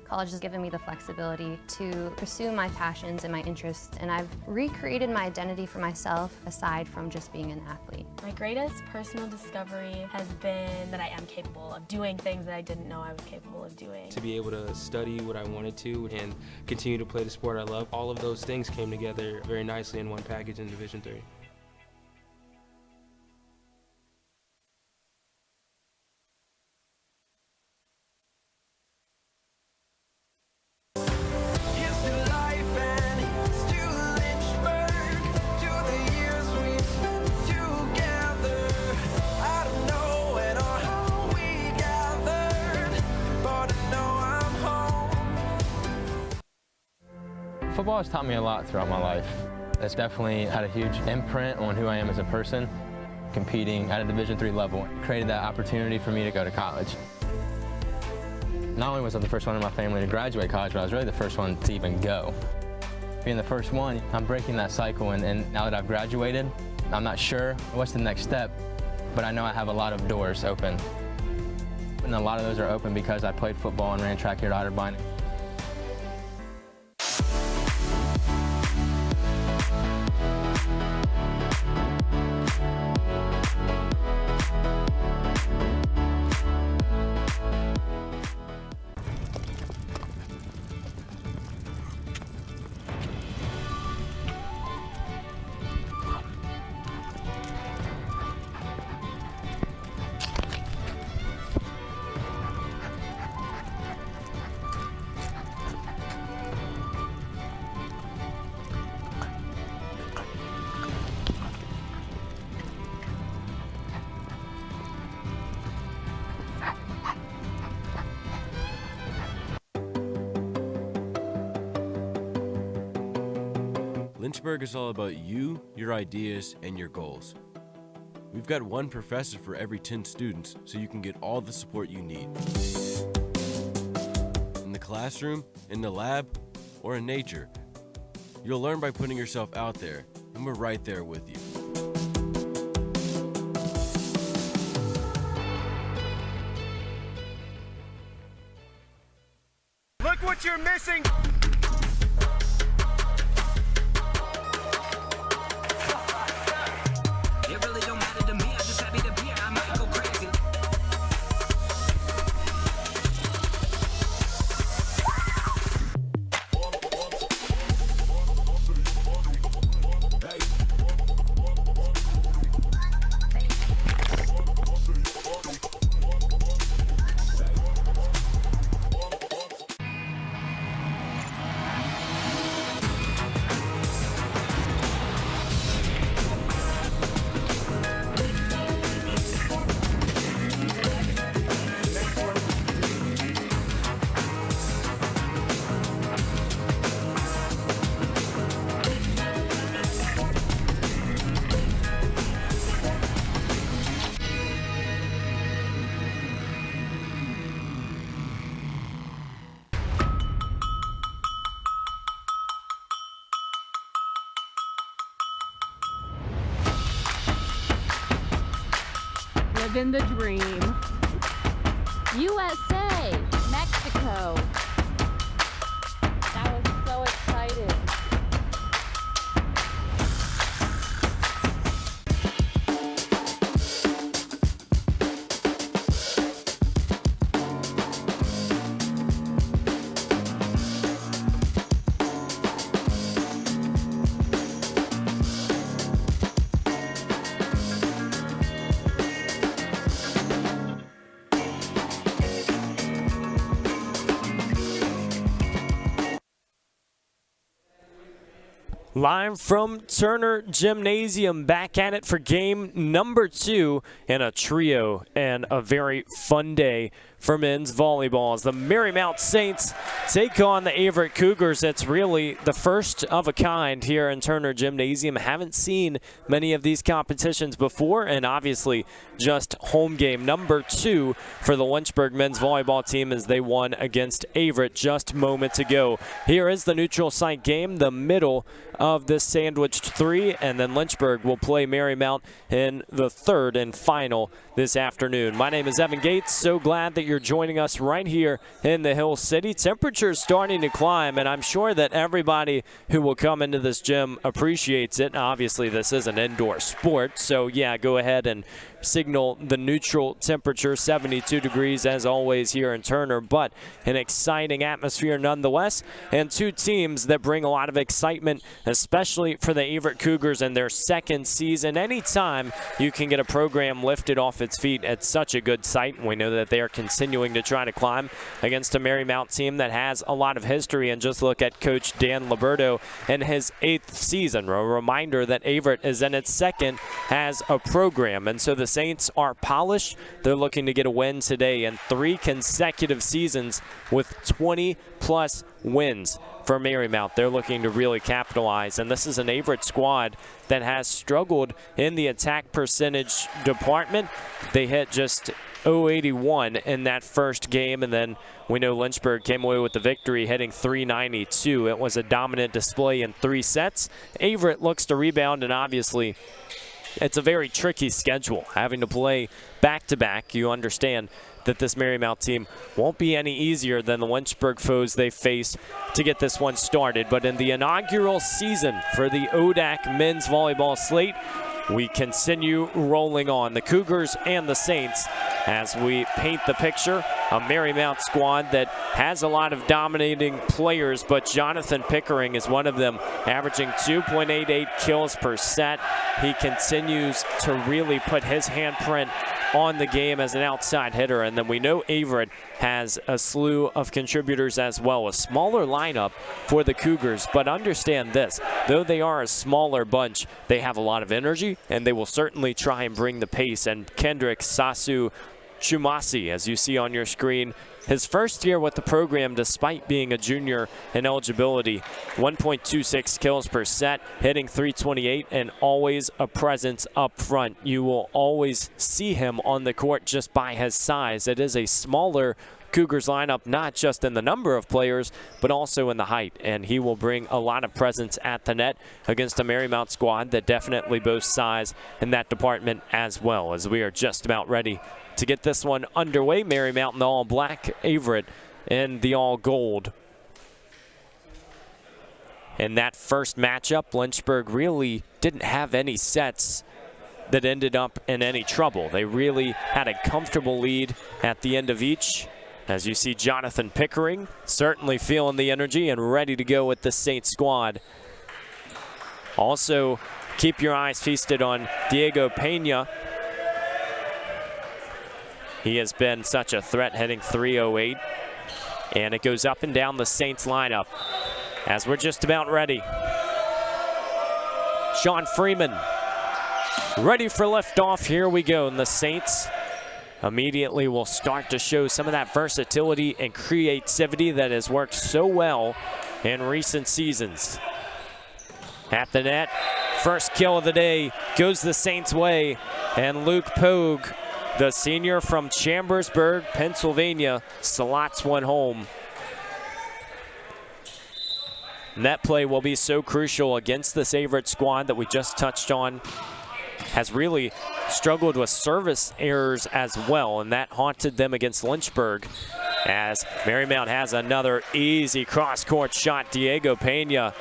College has given me the flexibility to pursue my passions and my interests, and I've recreated my identity for myself aside from just being an athlete. My greatest personal discovery has been that I am capable of doing things that I didn't know I was capable of doing. To be able to study what I wanted to and continue to play the sport I love, all of those things came together very nicely in one package in Division III. Football has taught me a lot throughout my life. It's definitely had a huge imprint on who I am as a person. Competing at a Division III level created that opportunity for me to go to college. Not only was I the first one in my family to graduate college, but I was really the first one to even go. Being the first one, I'm breaking that cycle, and now that I've graduated, I'm not sure what's the next step, but I know I have a lot of doors open. And a lot of those are open because I played football and ran track here at Otterbein. Lynchburg is all about you, your ideas, and your goals. We've got one professor for every 10 students, so you can get all the support you need. In the classroom, in the lab, or in nature. You'll learn by putting yourself out there, and we're right there with you. Look what you're missing! Living the dream. USA, Mexico. That was so exciting. Live from Turner Gymnasium, back at it for game number 2 in a trio and a very fun day for men's volleyball as the Marymount Saints take on the Averett Cougars. It's really the first of a kind here in Turner Gymnasium. Haven't seen many of these competitions before, and obviously just home game number 2 for the Lynchburg men's volleyball team as they won against Averett just moments ago. Here is the neutral site game, the middle of of this sandwiched three, and then Lynchburg will play Marymount in the third and final this afternoon. My name is Evan Gates. So glad that you're joining us right here in the Hill City. Temperatures starting to climb, and I'm sure that everybody who will come into this gym appreciates it. Obviously, this is an indoor sport, so yeah, go ahead and signal the neutral temperature, 72 degrees as always here in Turner, but an exciting atmosphere nonetheless, and two teams that bring a lot of excitement, especially for the Averett Cougars in their second season. Anytime you can get a program lifted off its feet at such a good site, we know that they are continuing to try to climb against a Marymount team that has a lot of history, and just look at Coach Dan Liberto in his 8th season. A reminder that Averett is in its second as a program, and so the Saints are polished. They're looking to get a win today in 3 consecutive seasons with 20-plus wins for Marymount. They're looking to really capitalize, and this is an Averett squad that has struggled in the attack percentage department. They hit just .081 in that first game, and then we know Lynchburg came away with the victory hitting .392. It was a dominant display in 3 sets. Averett looks to rebound, and obviously it's a very tricky schedule, having to play back-to-back. You understand that this Marymount team won't be any easier than the Lynchburg foes they faced to get this one started. But in the inaugural season for the ODAC men's volleyball slate, we continue rolling on. The Cougars and the Saints, as we paint the picture, a Marymount squad that has a lot of dominating players, but Jonathan Pickering is one of them, averaging 2.88 kills per set. He continues to really put his handprint on the game as an outside hitter. And then we know Averett has a slew of contributors as well. A smaller lineup for the Cougars, but understand this, though they are a smaller bunch, they have a lot of energy, and they will certainly try and bring the pace. And Kendrick Sasu Chumasi, as you see on your screen, his first year with the program despite being a junior in eligibility, 1.26 kills per set, hitting .328, and always a presence up front. You will always see him on the court just by his size. It is a smaller Cougars lineup, not just in the number of players, but also in the height, and he will bring a lot of presence at the net against a Marymount squad that definitely boasts size in that department as well. As we are just about ready to get this one underway, Marymount in the all-black, Averett in the all-gold. In that first matchup, Lynchburg really didn't have any sets that ended up in any trouble. They really had a comfortable lead at the end of each. As you see, Jonathan Pickering certainly feeling the energy and ready to go with the Saints squad. Also, keep your eyes feasted on Diego Pena. He has been such a threat, hitting .308. And it goes up and down the Saints lineup as we're just about ready. Sean Freeman ready for liftoff. Here we go. And the Saints immediately will start to show some of that versatility and creativity that has worked so well in recent seasons. At the net, first kill of the day goes the Saints' way, and Luke Pogue, the senior from Chambersburg, Pennsylvania, slots one home. Net play will be so crucial against this Averett squad that we just touched on. Has really struggled with service errors as well, and that haunted them against Lynchburg. As Marymount has another easy cross-court shot, Diego Pena.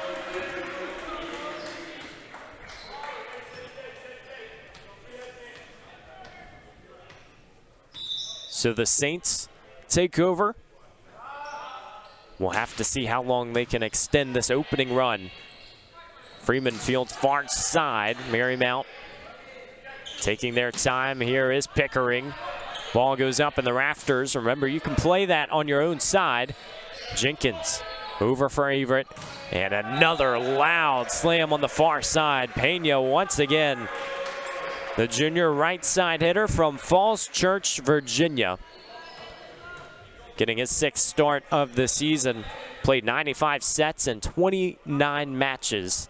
So the Saints take over. We'll have to see how long they can extend this opening run. Freeman fields far side. Marymount taking their time. Here is Pickering. Ball goes up in the rafters. Remember, you can play that on your own side. Jenkins over for Averett. And another loud slam on the far side. Pena once again, the junior right side hitter from Falls Church, Virginia, getting his 6th start of the season. Played 95 sets and 29 matches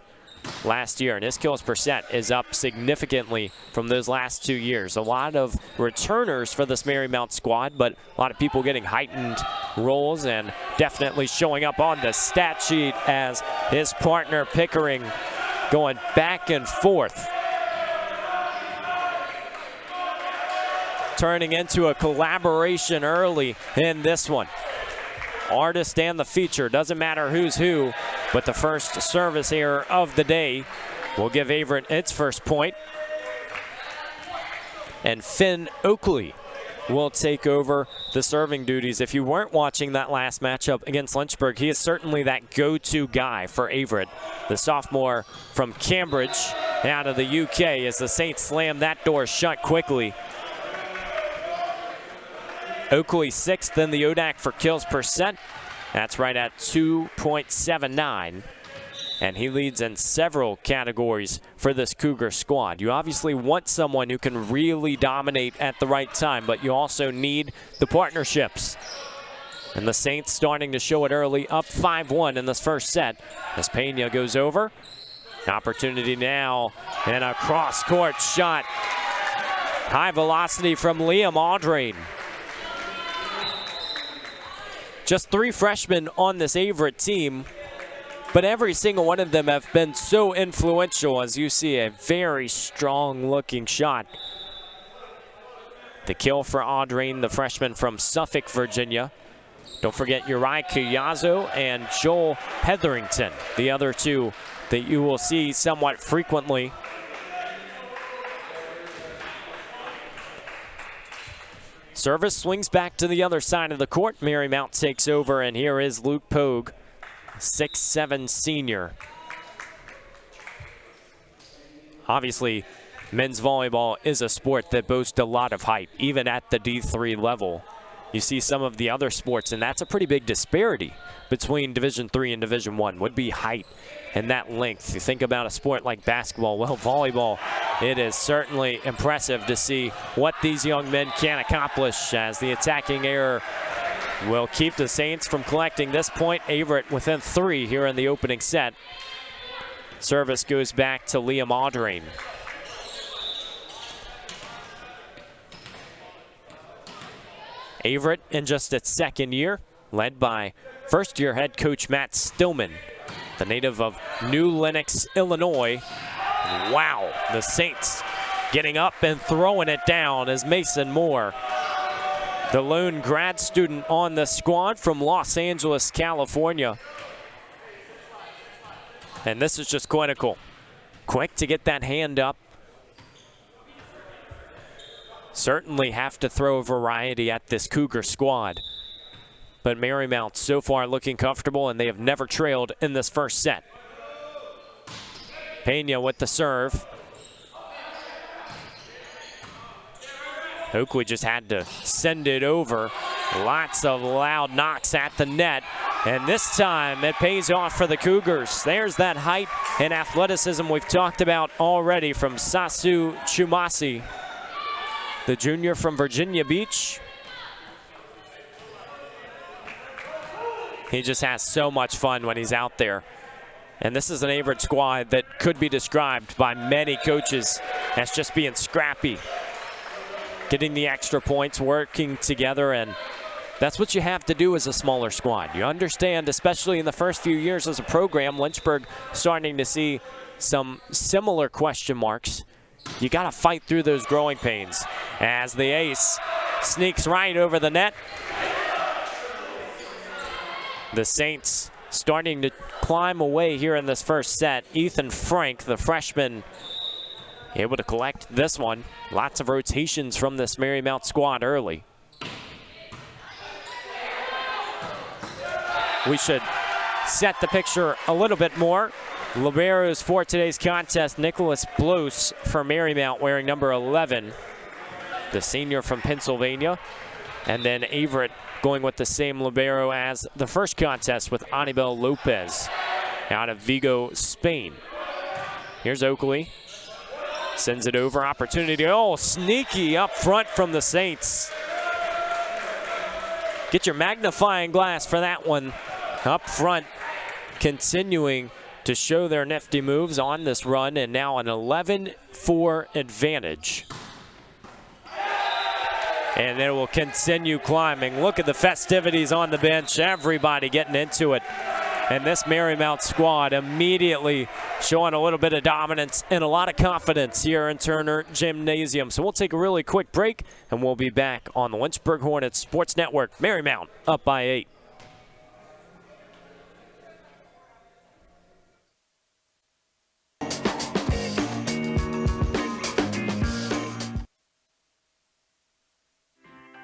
last year, and his kills per set is up significantly from those last 2 years. A lot of returners for this Marymount squad, but a lot of people getting heightened rolls and definitely showing up on the stat sheet as his partner Pickering going back and forth. Turning into a collaboration early in this one. Artist and the feature, doesn't matter who's who, but the first service error of the day will give Averett its first point. And Finn Oakley will take over the serving duties. If you weren't watching that last matchup against Lynchburg, he is certainly that go-to guy for Averett. The sophomore from Cambridge out of the UK as the Saints slam that door shut quickly. Oakley 6th in the ODAC for kills per set. That's right at 2.79. And he leads in several categories for this Cougar squad. You obviously want someone who can really dominate at the right time, but you also need the partnerships. And the Saints starting to show it early, up 5-1 in this first set. As Pena goes over. Opportunity now, and a cross-court shot. High velocity from Liam Audrain. Just 3 freshmen on this Averett team, but every single one of them have been so influential, as you see a very strong looking shot. The kill for Audrain, the freshman from Suffolk, Virginia. Don't forget Uri Cuyazo and Joel Hetherington, the other two that you will see somewhat frequently. Service swings back to the other side of the court. Marymount takes over, and here is Luke Pogue, 6'7" senior. Obviously, men's volleyball is a sport that boasts a lot of hype, even at the D3 level. You see some of the other sports, and that's a pretty big disparity between Division III and Division I, would be height and that length. You think about a sport like basketball, well, volleyball, it is certainly impressive to see what these young men can accomplish, as the attacking error will keep the Saints from collecting this point. Averett within 3 here in the opening set. Service goes back to Liam Audrain. Averett in just its second year, led by first-year head coach Matt Stillman, the native of New Lenox, Illinois. Wow, the Saints getting up and throwing it down as Mason Moore, the lone grad student on the squad from Los Angeles, California. And this is just clinical. Quick to get that hand up. Certainly have to throw variety at this Cougar squad. But Marymount so far looking comfortable, and they have never trailed in this first set. Pena with the serve. Oakley just had to send it over. Lots of loud knocks at the net. And this time it pays off for the Cougars. There's that height and athleticism we've talked about already from Sasu Chumasi, the junior from Virginia Beach. He just has so much fun when he's out there. And this is an Averett squad that could be described by many coaches as just being scrappy, getting the extra points, working together, and that's what you have to do as a smaller squad. You understand, especially in the first few years as a program, Lynchburg starting to see some similar question marks. You got to fight through those growing pains as the ace sneaks right over the net. The Saints starting to climb away here in this first set. Ethan Frank, the freshman, able to collect this one. Lots of rotations from this Marymount squad early. We should set the picture a little bit more. Liberos for today's contest, Nicholas Blos for Marymount wearing number 11, the senior from Pennsylvania. And then Averett going with the same libero as the first contest with Anibal Lopez out of Vigo, Spain. Here's Oakley. Sends it over, opportunity. Oh, sneaky up front from the Saints. Get your magnifying glass for that one. Up front, continuing to show their nifty moves on this run, and now an 11-4 advantage. And it will continue climbing. Look at the festivities on the bench. Everybody getting into it. And this Marymount squad immediately showing a little bit of dominance and a lot of confidence here in Turner Gymnasium. So we'll take a really quick break, and we'll be back on the Lynchburg Hornets Sports Network. Marymount up by 8.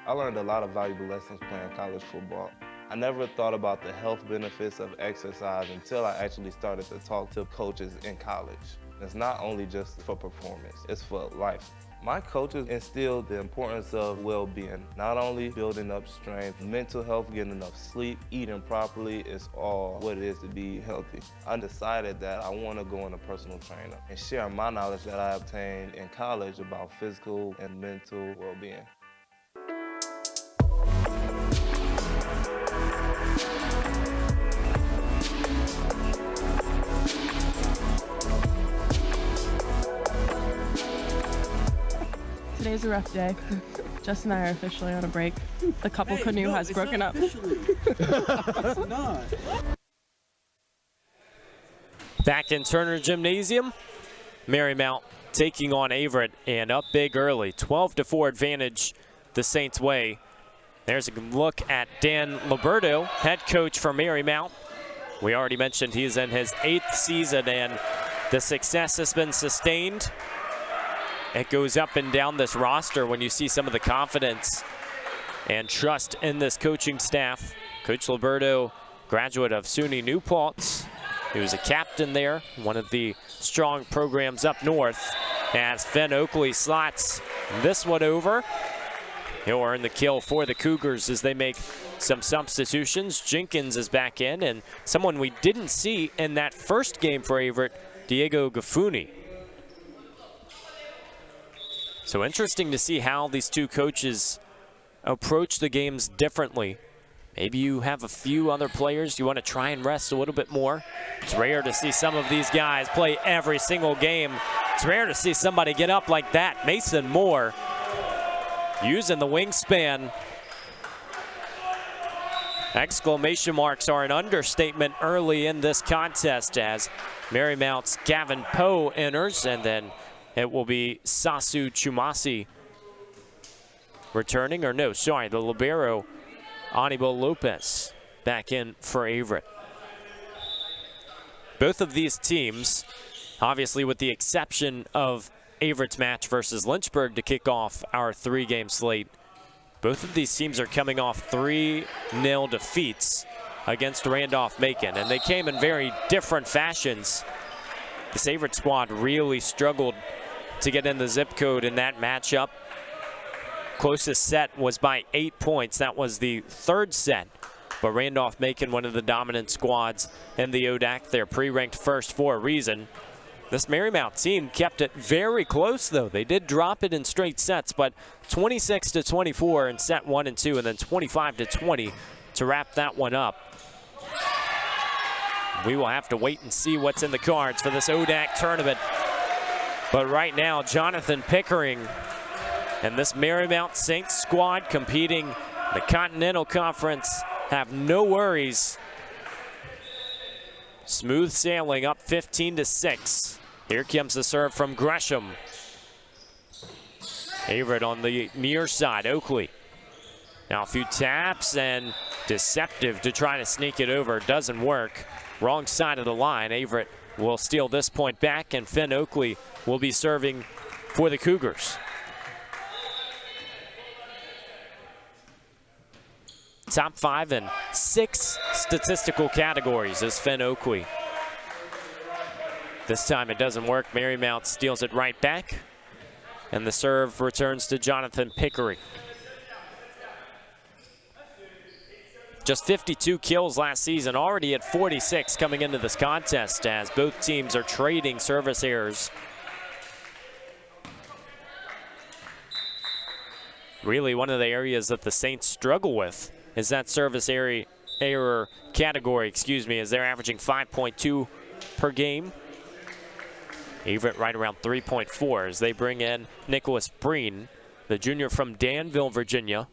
I learned a lot of valuable lessons playing college football. I never thought about the health benefits of exercise until I actually started to talk to coaches in college. It's not only just for performance, it's for life. My coaches instilled the importance of well-being, not only building up strength, mental health, getting enough sleep, eating properly is all what it is to be healthy. I decided that I want to go on a personal trainer and share my knowledge that I obtained in college about physical and mental well-being. Today's a rough day. Jess and I are officially on a break. The couple canoe has broken up. It's not. Back in Turner Gymnasium, Marymount taking on Averett and up big early. 12-4 advantage the Saints' way. There's a look at Dan Liberto, head coach for Marymount. We already mentioned he's in his 8th season and the success has been sustained. It goes up and down this roster when you see some of the confidence and trust in this coaching staff. Coach Liberto, graduate of SUNY New Paltz. He was a captain there, one of the strong programs up north. As Finn Oakley slots this one over. He'll earn the kill for the Cougars as they make some substitutions. Jenkins is back in, and someone we didn't see in that first game for Averett, Diego Gafuni. So interesting to see how these two coaches approach the games differently. Maybe you have a few other players you want to try and rest a little bit more. It's rare to see some of these guys play every single game. It's rare to see somebody get up like that. Mason Moore using the wingspan. Exclamation marks are an understatement early in this contest as Marymount's Gavin Poe enters, and then it will be Sasu Chumasi returning, or no, sorry, the libero, Anibal Lopez, back in for Averett. Both of these teams, obviously with the exception of Averett's match versus Lynchburg to kick off our 3-game slate, both of these teams are coming off 3-0 defeats against Randolph-Macon, and they came in very different fashions. This Averett squad really struggled to get in the zip code in that matchup. Closest set was by 8 points. That was the 3rd set. But Randolph-Macon, one of the dominant squads in the ODAC, they're pre-ranked first for a reason. This Marymount team kept it very close, though. They did drop it in straight sets, but 26-24 in set 1 and 2, and then 25-20 to wrap that one up. We will have to wait and see what's in the cards for this ODAC tournament. But right now, Jonathan Pickering and this Marymount Saints squad competing in the Continental Conference have no worries. Smooth sailing up 15-6. Here comes the serve from Gresham. Averett on the near side, Oakley. Now a few taps and deceptive to try to sneak it over. Doesn't work. Wrong side of the line. Averett will steal this point back, and Finn Oakley will be serving for the Cougars. Top 5 in 6 statistical categories is Finn Oakley. This time it doesn't work. Marymount steals it right back, and the serve returns to Jonathan Pickering. Just 52 kills last season, already at 46 coming into this contest as both teams are trading service errors. Really one of the areas that the Saints struggle with is that service error category, as they're averaging 5.2 per game. Averett right around 3.4 as they bring in Nicholas Breen. the junior from Danville, Virginia.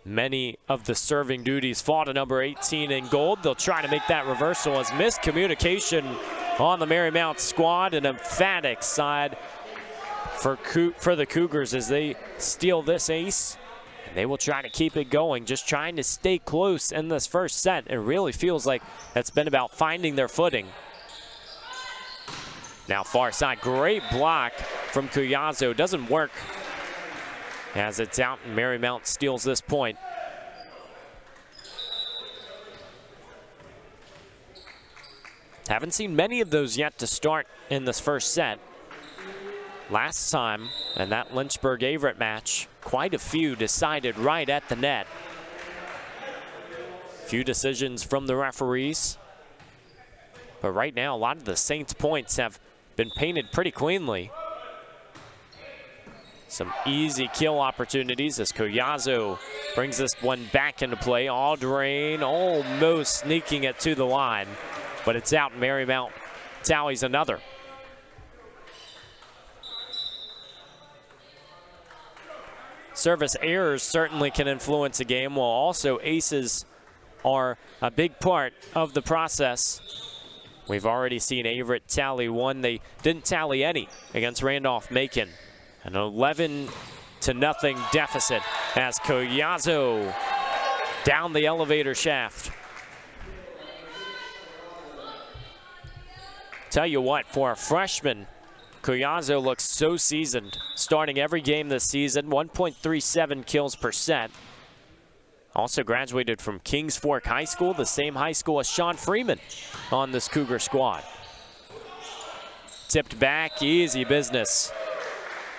Many of the serving duties fall to number 18 in gold. They'll try to make that reversal as miscommunication on the Marymount squad. An emphatic side for the Cougars as they steal this ace. And they will try to keep it going, just trying to stay close in this first set. It really feels like it's been about finding their footing. Now far side, great block from Cuyazo. Doesn't work as it's out and Marymount steals this point. Haven't seen many of those yet to start in this first set. Last time in that Lynchburg-Averett match, quite a few decided right at the net. Few decisions from the referees. But right now, a lot of the Saints points have been painted pretty cleanly. Some easy kill opportunities as Cuyazo brings this one back into play. Aldrain almost sneaking it to the line, but it's out. Marymount tallies another. Service errors certainly can influence a game, while also aces are a big part of the process. We've already seen Averett tally one. They didn't tally any against Randolph-Macon. An 11-0 deficit as Cuyazo down the elevator shaft. Tell you what, for a freshman, Cuyazo looks so seasoned, starting every game this season, 1.37 kills per set. Also graduated from Kings Fork High School, the same high school as Sean Freeman on this Cougar squad. Tipped back, easy business.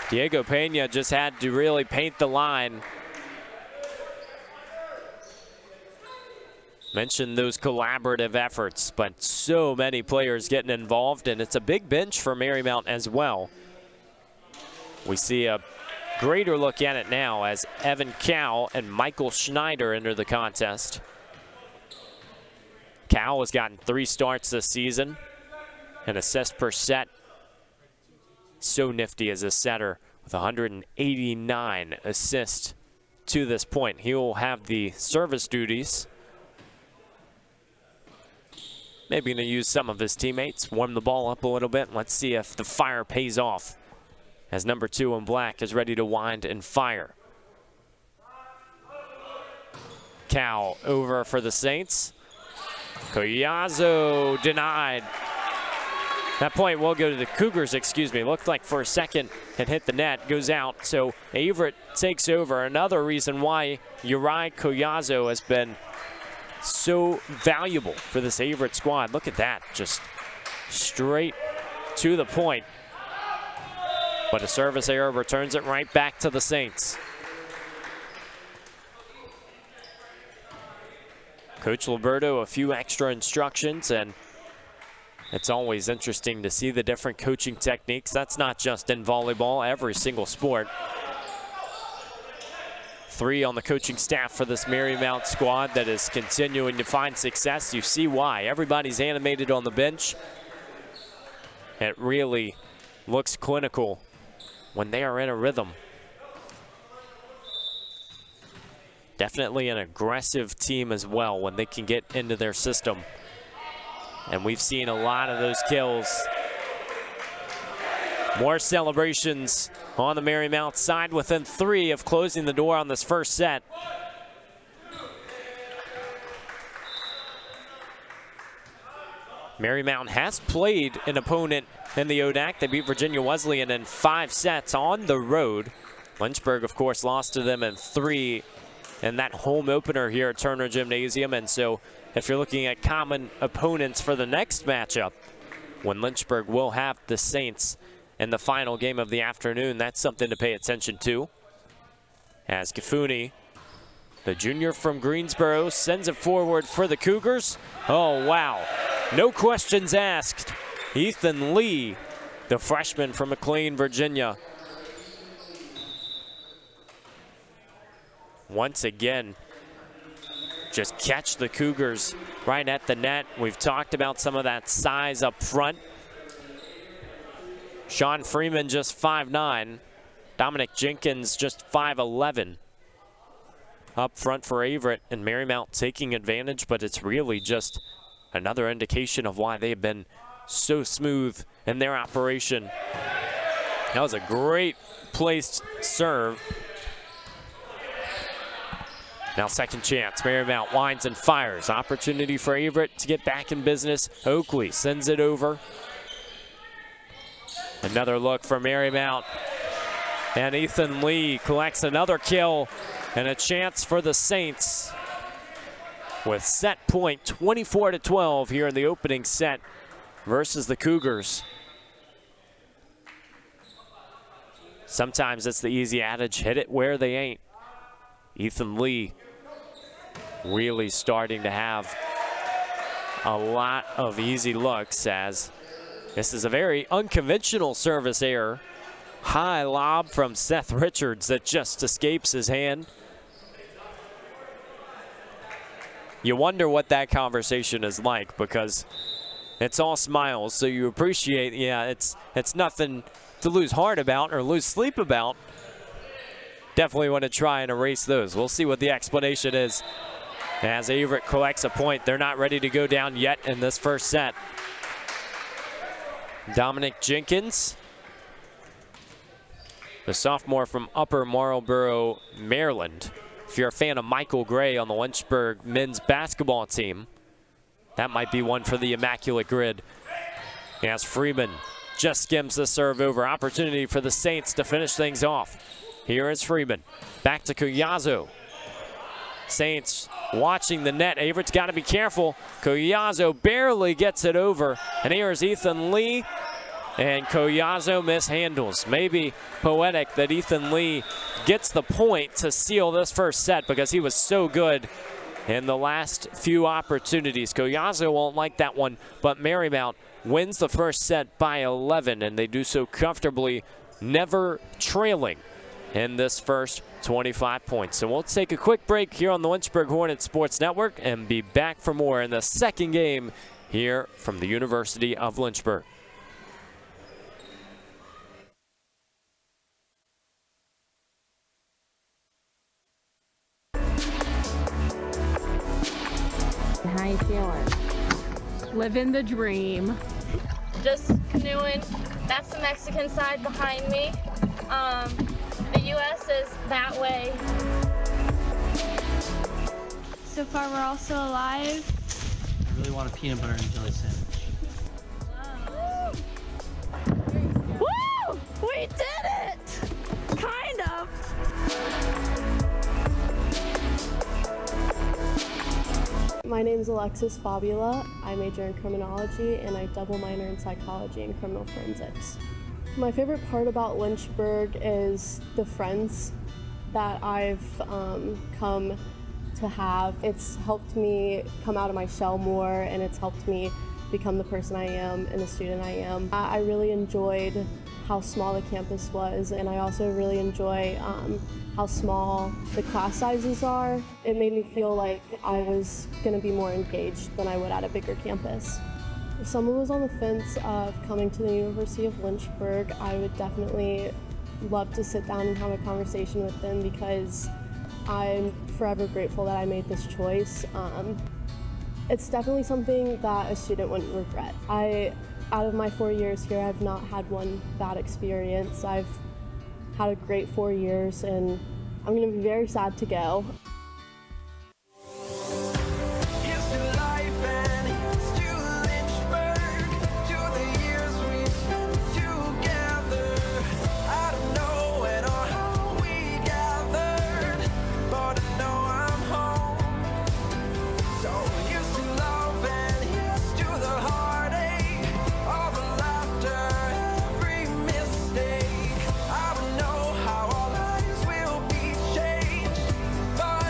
Diego Pena just had to really paint the line. Mentioned those collaborative efforts, but so many players getting involved, and it's a big bench for Marymount as well. We see a greater look at it now as Evan Cow and Michael Schneider enter the contest. Cow has gotten 3 starts this season, an assist per set. So nifty as a setter with 189 assists to this point. He will have the service duties. Maybe going to use some of his teammates, warm the ball up a little bit. Let's see if the fire pays off as number 2 in black is ready to wind and fire. Cow over for the Saints. Cuyazo denied. That point will go to the Cougars, excuse me. Looked like for a second it hit the net, goes out. So Averett takes over. Another reason why Uri Cuyazo has been so valuable for this Averett squad. Look at that, just straight to the point. But a service error returns it right back to the Saints. Coach Liberto, a few extra instructions, and it's always interesting to see the different coaching techniques. That's not just in volleyball, every single sport. 3 on the coaching staff for this Marymount squad that is continuing to find success. You see why. Everybody's animated on the bench. It really looks clinical when they are in a rhythm. Definitely an aggressive team as well when they can get into their system. And we've seen a lot of those kills. More celebrations on the Marymount side within 3 of closing the door on this first set. Marymount has played an opponent in the ODAC. They beat Virginia Wesleyan in 5 sets on the road. Lynchburg, of course, lost to them in 3 in that home opener here at Turner Gymnasium. And so if you're looking at common opponents for the next matchup, when Lynchburg will have the Saints in the final game of the afternoon, that's something to pay attention to. As Gafuni, the junior from Greensboro, sends it forward for the Cougars. Oh, wow. No questions asked. Ethan Lee, the freshman from McLean, Virginia. Once again, just catch the Cougars right at the net. We've talked about some of that size up front. Sean Freeman just 5'9", Dominic Jenkins just 5'11". Up front for Averett, and Marymount taking advantage, but it's really just another indication of why they've been so smooth in their operation. That was a great placed serve. Now second chance, Marymount winds and fires. Opportunity for Averett to get back in business. Oakley sends it over. Another look for Marymount. And Ethan Lee collects another kill and a chance for the Saints with set point 24-12 here in the opening set versus the Cougars. Sometimes it's the easy adage, hit it where they ain't. Ethan Lee really starting to have a lot of easy looks, as this is a very unconventional service error. High lob from Seth Richards that just escapes his hand. You wonder what that conversation is like, because it's all smiles, so you appreciate, yeah, it's nothing to lose heart about or lose sleep about. Definitely want to try and erase those. We'll see what the explanation is as Averett collects a point. They're not ready to go down yet in this first set. Dominic Jenkins, the sophomore from Upper Marlboro, Maryland. If you're a fan of Michael Gray on the Lynchburg men's basketball team, that might be one for the Immaculate Grid. As Freeman just skims the serve over. Opportunity for the Saints to finish things off. Here is Freeman. Back to Collazo. Saints watching the net. Averett's got to be careful. Collazo barely gets it over. And here's Ethan Lee. And Collazo mishandles. Maybe poetic that Ethan Lee gets the point to seal this first set, because he was so good in the last few opportunities. Collazo won't like that one, but Marymount wins the first set by 11, and they do so comfortably, never trailing in this first 25 points. So we'll take a quick break here on the Lynchburg Hornets Sports Network and be back for more in the second game here from the University of Lynchburg. How you feeling? Living the dream. Just canoeing. That's the Mexican side behind me. The U.S. is that way. So far, we're all still alive. I really want a peanut butter and jelly sandwich. Woo! We did it! Kind of. My name is Alexis Fabula. I major in criminology and I double minor in psychology and criminal forensics. My favorite part about Lynchburg is the friends that I've come to have. It's helped me come out of my shell more, and it's helped me become the person I am and the student I am. I really enjoyed how small the campus was, and I also really enjoy how small the class sizes are. It made me feel like I was going to be more engaged than I would at a bigger campus. If someone was on the fence of coming to the University of Lynchburg, I would definitely love to sit down and have a conversation with them, because I'm forever grateful that I made this choice. It's definitely something that a student wouldn't regret. Out of my 4 years here, I've not had one bad experience. I've had a great 4 years, and I'm going to be very sad to go. But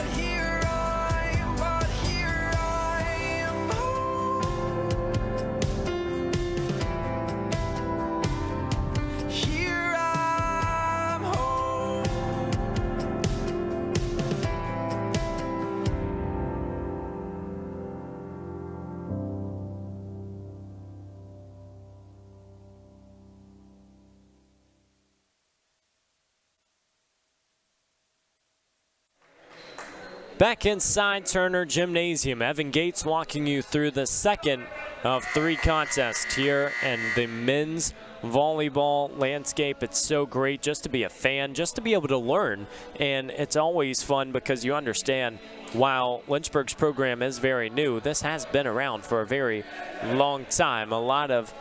Back inside Turner Gymnasium, Evan Gates walking you through the second of 3 contests here in the men's volleyball landscape. It's so great just to be a fan, just to be able to learn, and it's always fun because you understand while Lynchburg's program is very new, this has been around for a very long time. A lot of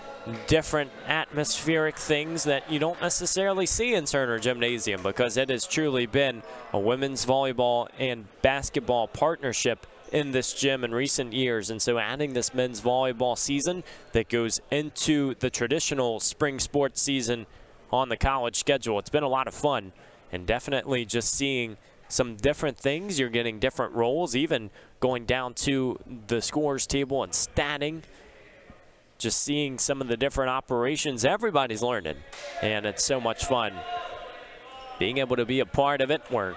different atmospheric things that you don't necessarily see in Turner Gymnasium because it has truly been a women's volleyball and basketball partnership in this gym in recent years. And so adding this men's volleyball season that goes into the traditional spring sports season on the college schedule, it's been a lot of fun, and definitely just seeing some different things. You're getting different roles, even going down to the scores table and statting. Just seeing some of the different operations, everybody's learning, and it's so much fun being able to be a part of it. We're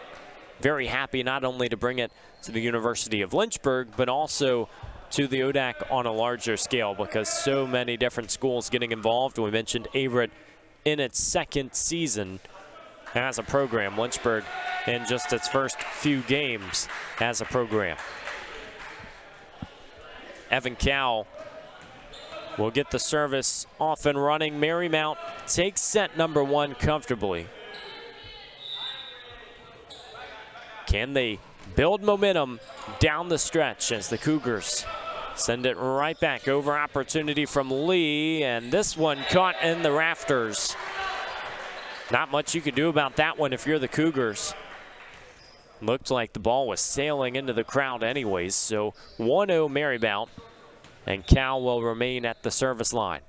very happy not only to bring it to the University of Lynchburg, but also to the ODAC on a larger scale because so many different schools getting involved. We mentioned Averett in its 2nd season as a program. Lynchburg in just its first few games as a program. Evan Cowell will get the service off and running. Marymount takes set number 1 comfortably. Can they build momentum down the stretch as the Cougars send it right back over? Opportunity from Lee, and this one caught in the rafters. Not much you can do about that one if you're the Cougars. Looked like the ball was sailing into the crowd anyways, so 1-0 Marymount. And Cal will remain at the service line.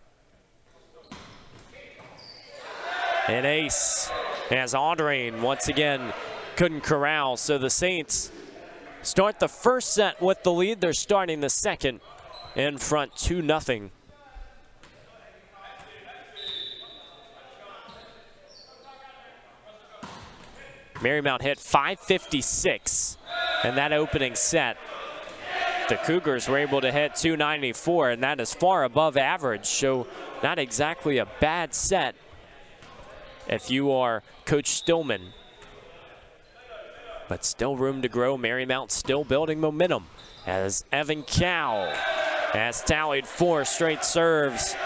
An ace as Audrain once again couldn't corral. So the Saints start the first set with the lead. They're starting the second in front 2-0. Marymount hit 556 in that opening set. The Cougars were able to hit 294, and that is far above average, so not exactly a bad set if you are Coach Stillman. But still room to grow. Marymount still building momentum as Evan Cowell has tallied 4 straight serves.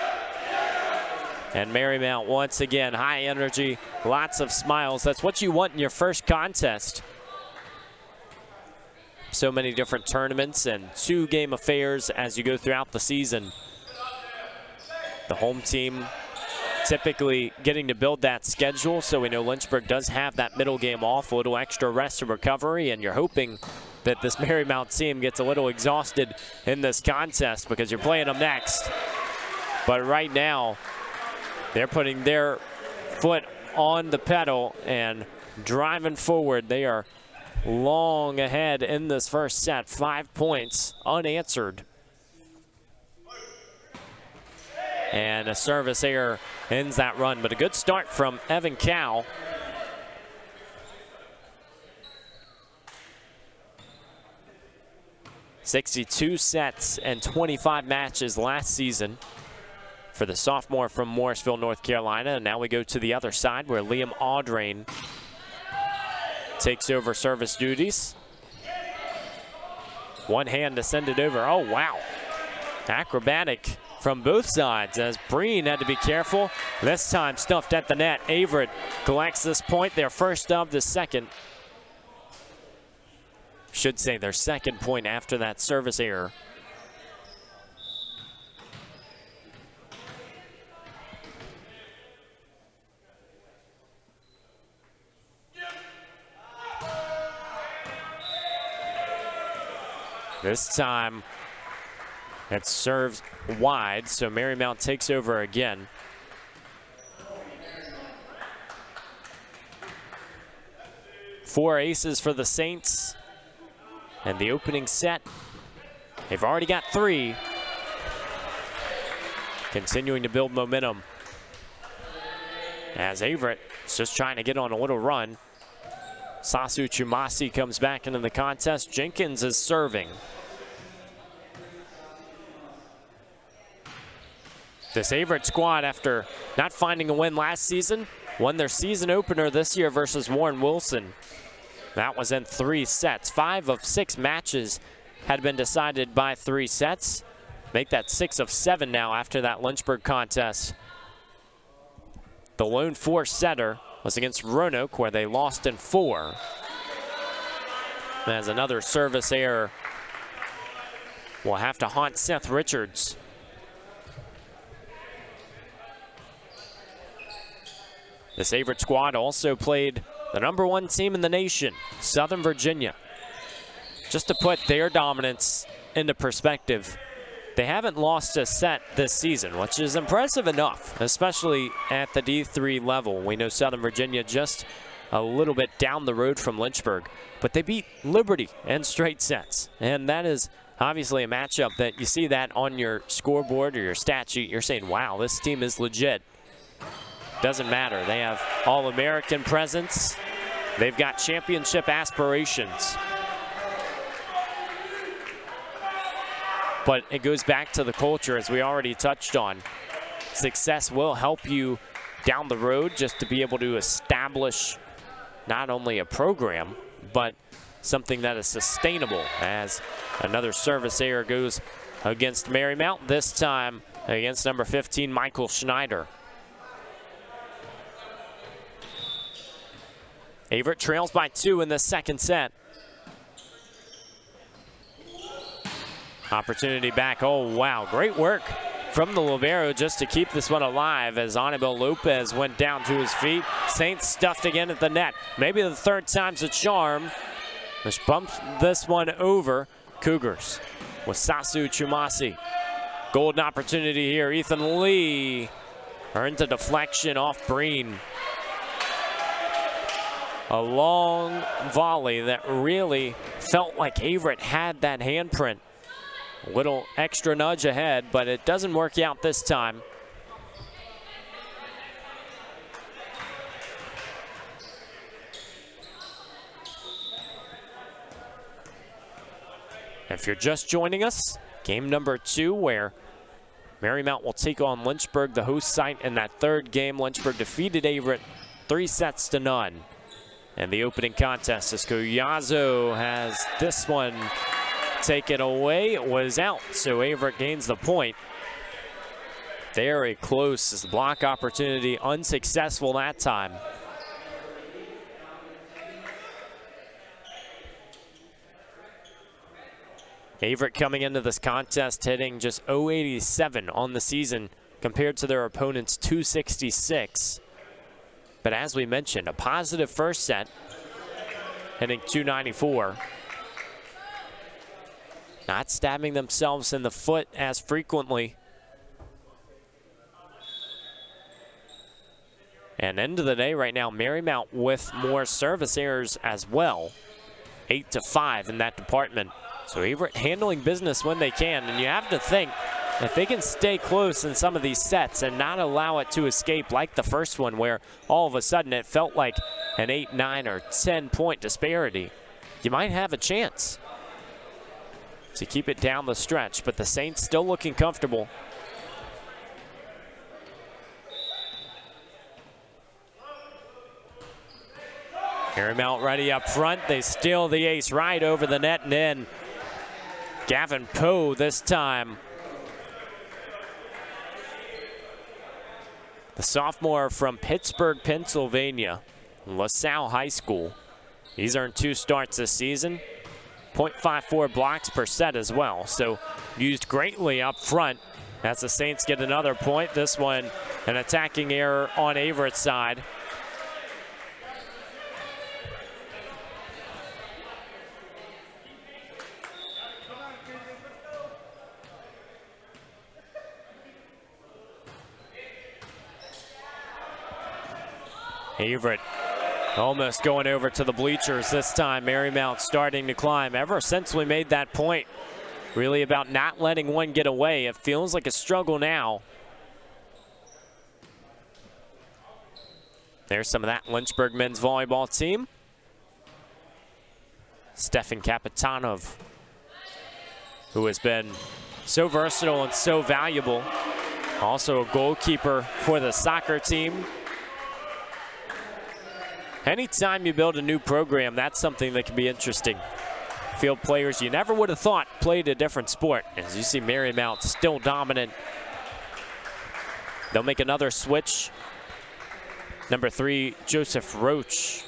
And Marymount once again, high energy, lots of smiles. That's what you want in your first contest. So many different tournaments and 2-game affairs as you go throughout the season. The home team typically getting to build that schedule, so we know Lynchburg does have that middle game off, a little extra rest and recovery, and you're hoping that this Marymount team gets a little exhausted in this contest because you're playing them next. But right now, they're putting their foot on the pedal and driving forward. They are long ahead in this first set, 5 points unanswered. And a service error ends that run, but a good start from Evan Cowell. $62 sets and 25 matches last season for the sophomore from Morrisville, North Carolina. And now we go to the other side where Liam Audrain takes over service duties. One hand to send it over. Oh, wow. Acrobatic from both sides as Breen had to be careful. This time stuffed at the net. Averett collects this point, their first of the second. Should say their second point after that service error. This time, it's served wide, so Marymount takes over again. Four aces for the Saints. And the opening set, they've already got 3. Continuing to build momentum. As Averett is just trying to get on a little run. Sasu Chumasi comes back into the contest. Jenkins is serving. This Averett squad, after not finding a win last season, won their season opener this year versus Warren Wilson. That was in 3 sets. 5 of 6 matches had been decided by 3 sets. Make that 6 of 7 now after that Lynchburg contest. The lone 4-setter was against Roanoke, where they lost in 4. As another service error will have to haunt Seth Richards. This Averett squad also played the #1 team in the nation, Southern Virginia. Just to put their dominance into perspective, they haven't lost a set this season, which is impressive enough, especially at the D3 level. We know Southern Virginia just a little bit down the road from Lynchburg, but they beat Liberty in straight sets. And that is obviously a matchup that you see that on your scoreboard or your stat sheet. You're saying, wow, this team is legit. Doesn't matter. They have All-American presence. They've got championship aspirations. But it goes back to the culture, as we already touched on. Success will help you down the road just to be able to establish not only a program, but something that is sustainable, as another service error goes against Marymount, this time against number 15, Michael Schneider. Averett trails by 2 in the second set. Opportunity back. Oh, wow. Great work from the libero just to keep this one alive as Anibal Lopez went down to his feet. Saints stuffed again at the net. Maybe the 3rd time's a charm. Which bumps this one over. Cougars with Sasu Chumasi. Golden opportunity here. Ethan Lee earns a deflection off Breen. A long volley that really felt like Averett had that handprint. A little extra nudge ahead, but it doesn't work out this time. If you're just joining us, game number 2, where Marymount will take on Lynchburg, the host site, in that 3rd game. Lynchburg defeated Averett 3-0. And the opening contest, as Collazo has this one taken away. It was out, so Averett gains the point. Very close as the block opportunity unsuccessful that time. Averett coming into this contest hitting just .087 on the season compared to their opponent's .266. But as we mentioned, a positive first set, hitting .294. Not stabbing themselves in the foot as frequently. And end of the day right now, Marymount with more service errors as well. 8-5 in that department. So Averett handling business when they can, and you have to think if they can stay close in some of these sets and not allow it to escape like the first one where all of a sudden it felt like an 8, 9, or 10-point disparity, you might have a chance to keep it down the stretch. But the Saints still looking comfortable. Marymount ready up front. They steal the ace right over the net and in. Gavin Poe this time. The sophomore from Pittsburgh, Pennsylvania, LaSalle High School. He's earned 2 starts this season. 0.54 blocks per set as well. So used greatly up front as the Saints get another point. This one an attacking error on Averett's side. Averett almost going over to the bleachers this time. Marymount starting to climb ever since we made that point. Really about not letting one get away. It feels like a struggle now. There's some of that Lynchburg men's volleyball team. Stefan Kapitanov, who has been so versatile and so valuable. Also a goalkeeper for the soccer team. Anytime you build a new program, that's something that can be interesting. Field players you never would have thought played a different sport. As you see, Marymount still dominant. They'll make another switch. Number 3, Joseph Roach.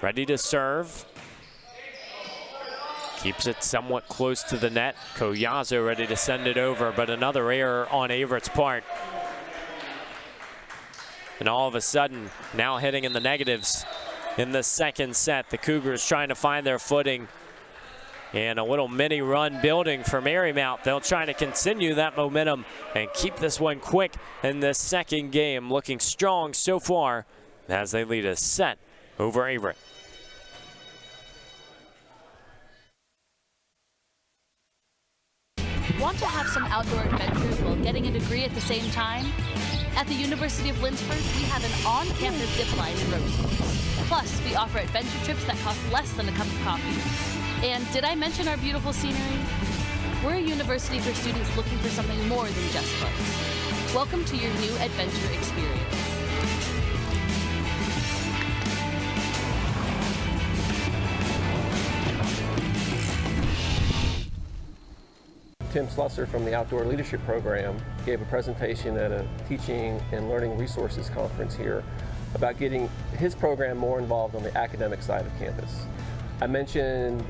Ready to serve. Keeps it somewhat close to the net. Koyazo ready to send it over, but another error on Averett's part. And all of a sudden, now hitting in the negatives in the second set. The Cougars trying to find their footing. And a little mini run building for Marymount. They'll try to continue that momentum and keep this one quick in the second game. Looking strong so far as they lead a set over Averett. Want to have some outdoor adventures while getting a degree at the same time? At the University of Lynchburg, we have an on-campus zip line and ropes course. Plus, we offer adventure trips that cost less than a cup of coffee. And did I mention our beautiful scenery? We're a university for students looking for something more than just books. Welcome to your new adventure experience. Tim Slusser from the Outdoor Leadership Program gave a presentation at a Teaching and Learning Resources conference here about getting his program more involved on the academic side of campus. I mentioned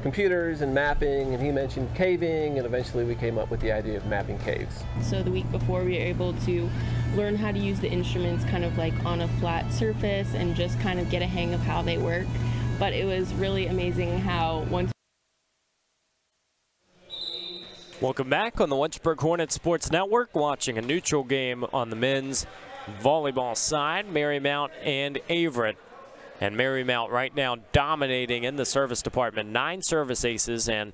computers and mapping, and he mentioned caving, and eventually we came up with the idea of mapping caves. So the week before we were able to learn how to use the instruments kind of like on a flat surface and just kind of get a hang of how they work. But it was really amazing how once Welcome back on the Lynchburg Hornet Sports Network, watching a neutral game on the men's volleyball side, Marymount and Averett. And Marymount right now dominating in the service department, 9 service aces, and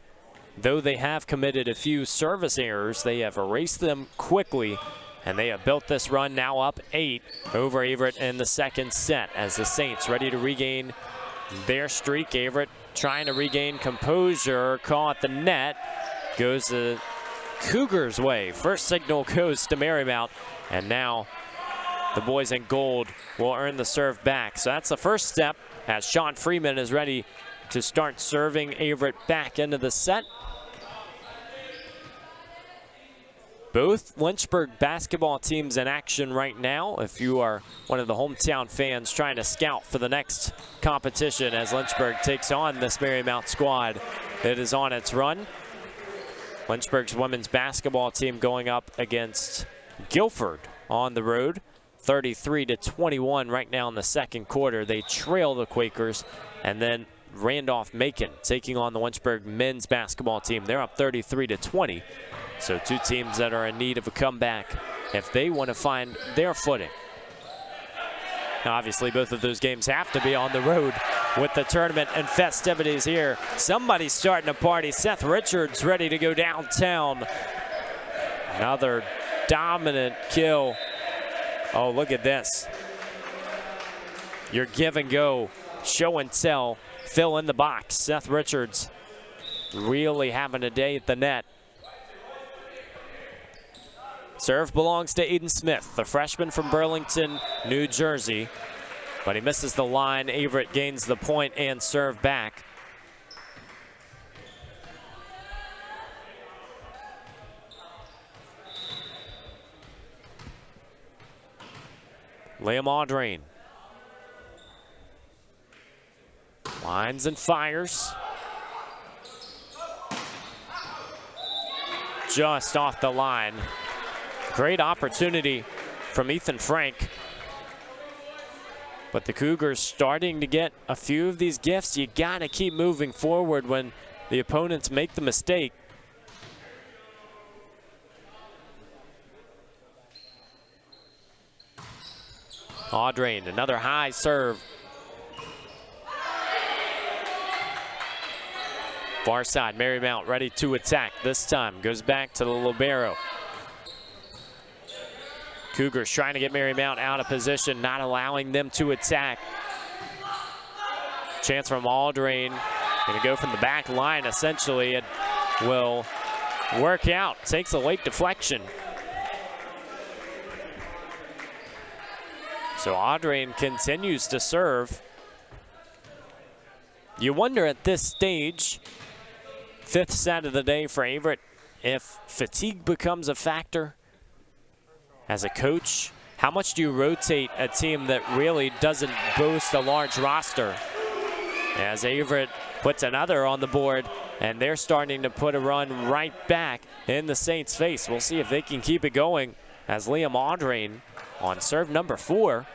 though they have committed a few service errors, they have erased them quickly, and they have built this run now up 8 over Averett in the second set as the Saints ready to regain their streak. Averett trying to regain composure, call at the net. Goes the Cougars' way. First signal goes to Marymount, and now the boys in gold will earn the serve back. So that's the first step as Sean Freeman is ready to start serving Averett back into the set. Both Lynchburg basketball teams in action right now. If you are one of the hometown fans trying to scout for the next competition as Lynchburg takes on this Marymount squad that is on its run. Lynchburg's women's basketball team going up against Guilford on the road, 33-21 right now in the second quarter. They trail the Quakers, and then Randolph-Macon taking on the Lynchburg men's basketball team. They're up 33-20. So 2 teams that are in need of a comeback if they want to find their footing. Now, obviously, both of those games have to be on the road with the tournament and festivities here. Somebody's starting a party. Seth Richards ready to go downtown. Another dominant kill. Oh, look at this. Your give and go, show and tell, fill in the box. Seth Richards really having a day at the net. Serve belongs to Aiden Smith, the freshman from Burlington, New Jersey. But he misses the line. Averett gains the point and serve back. Liam Audrain. Lines and fires. Just off the line. Great opportunity from Ethan Frank. But the Cougars starting to get a few of these gifts. You got to keep moving forward when the opponents make the mistake. Audrain, another high serve. Far side, Marymount ready to attack. This time goes back to the libero. Cougars trying to get Marymount out of position, not allowing them to attack. Chance from Audrain. Going to go from the back line, essentially. It will work out. Takes a late deflection. So Audrain continues to serve. You wonder at this stage, 5th set of the day for Averett, if fatigue becomes a factor. As a coach, how much do you rotate a team that really doesn't boast a large roster? As Averett puts another on the board, and they're starting to put a run right back in the Saints' face. We'll see if they can keep it going as Liam Audrain on serve number 4.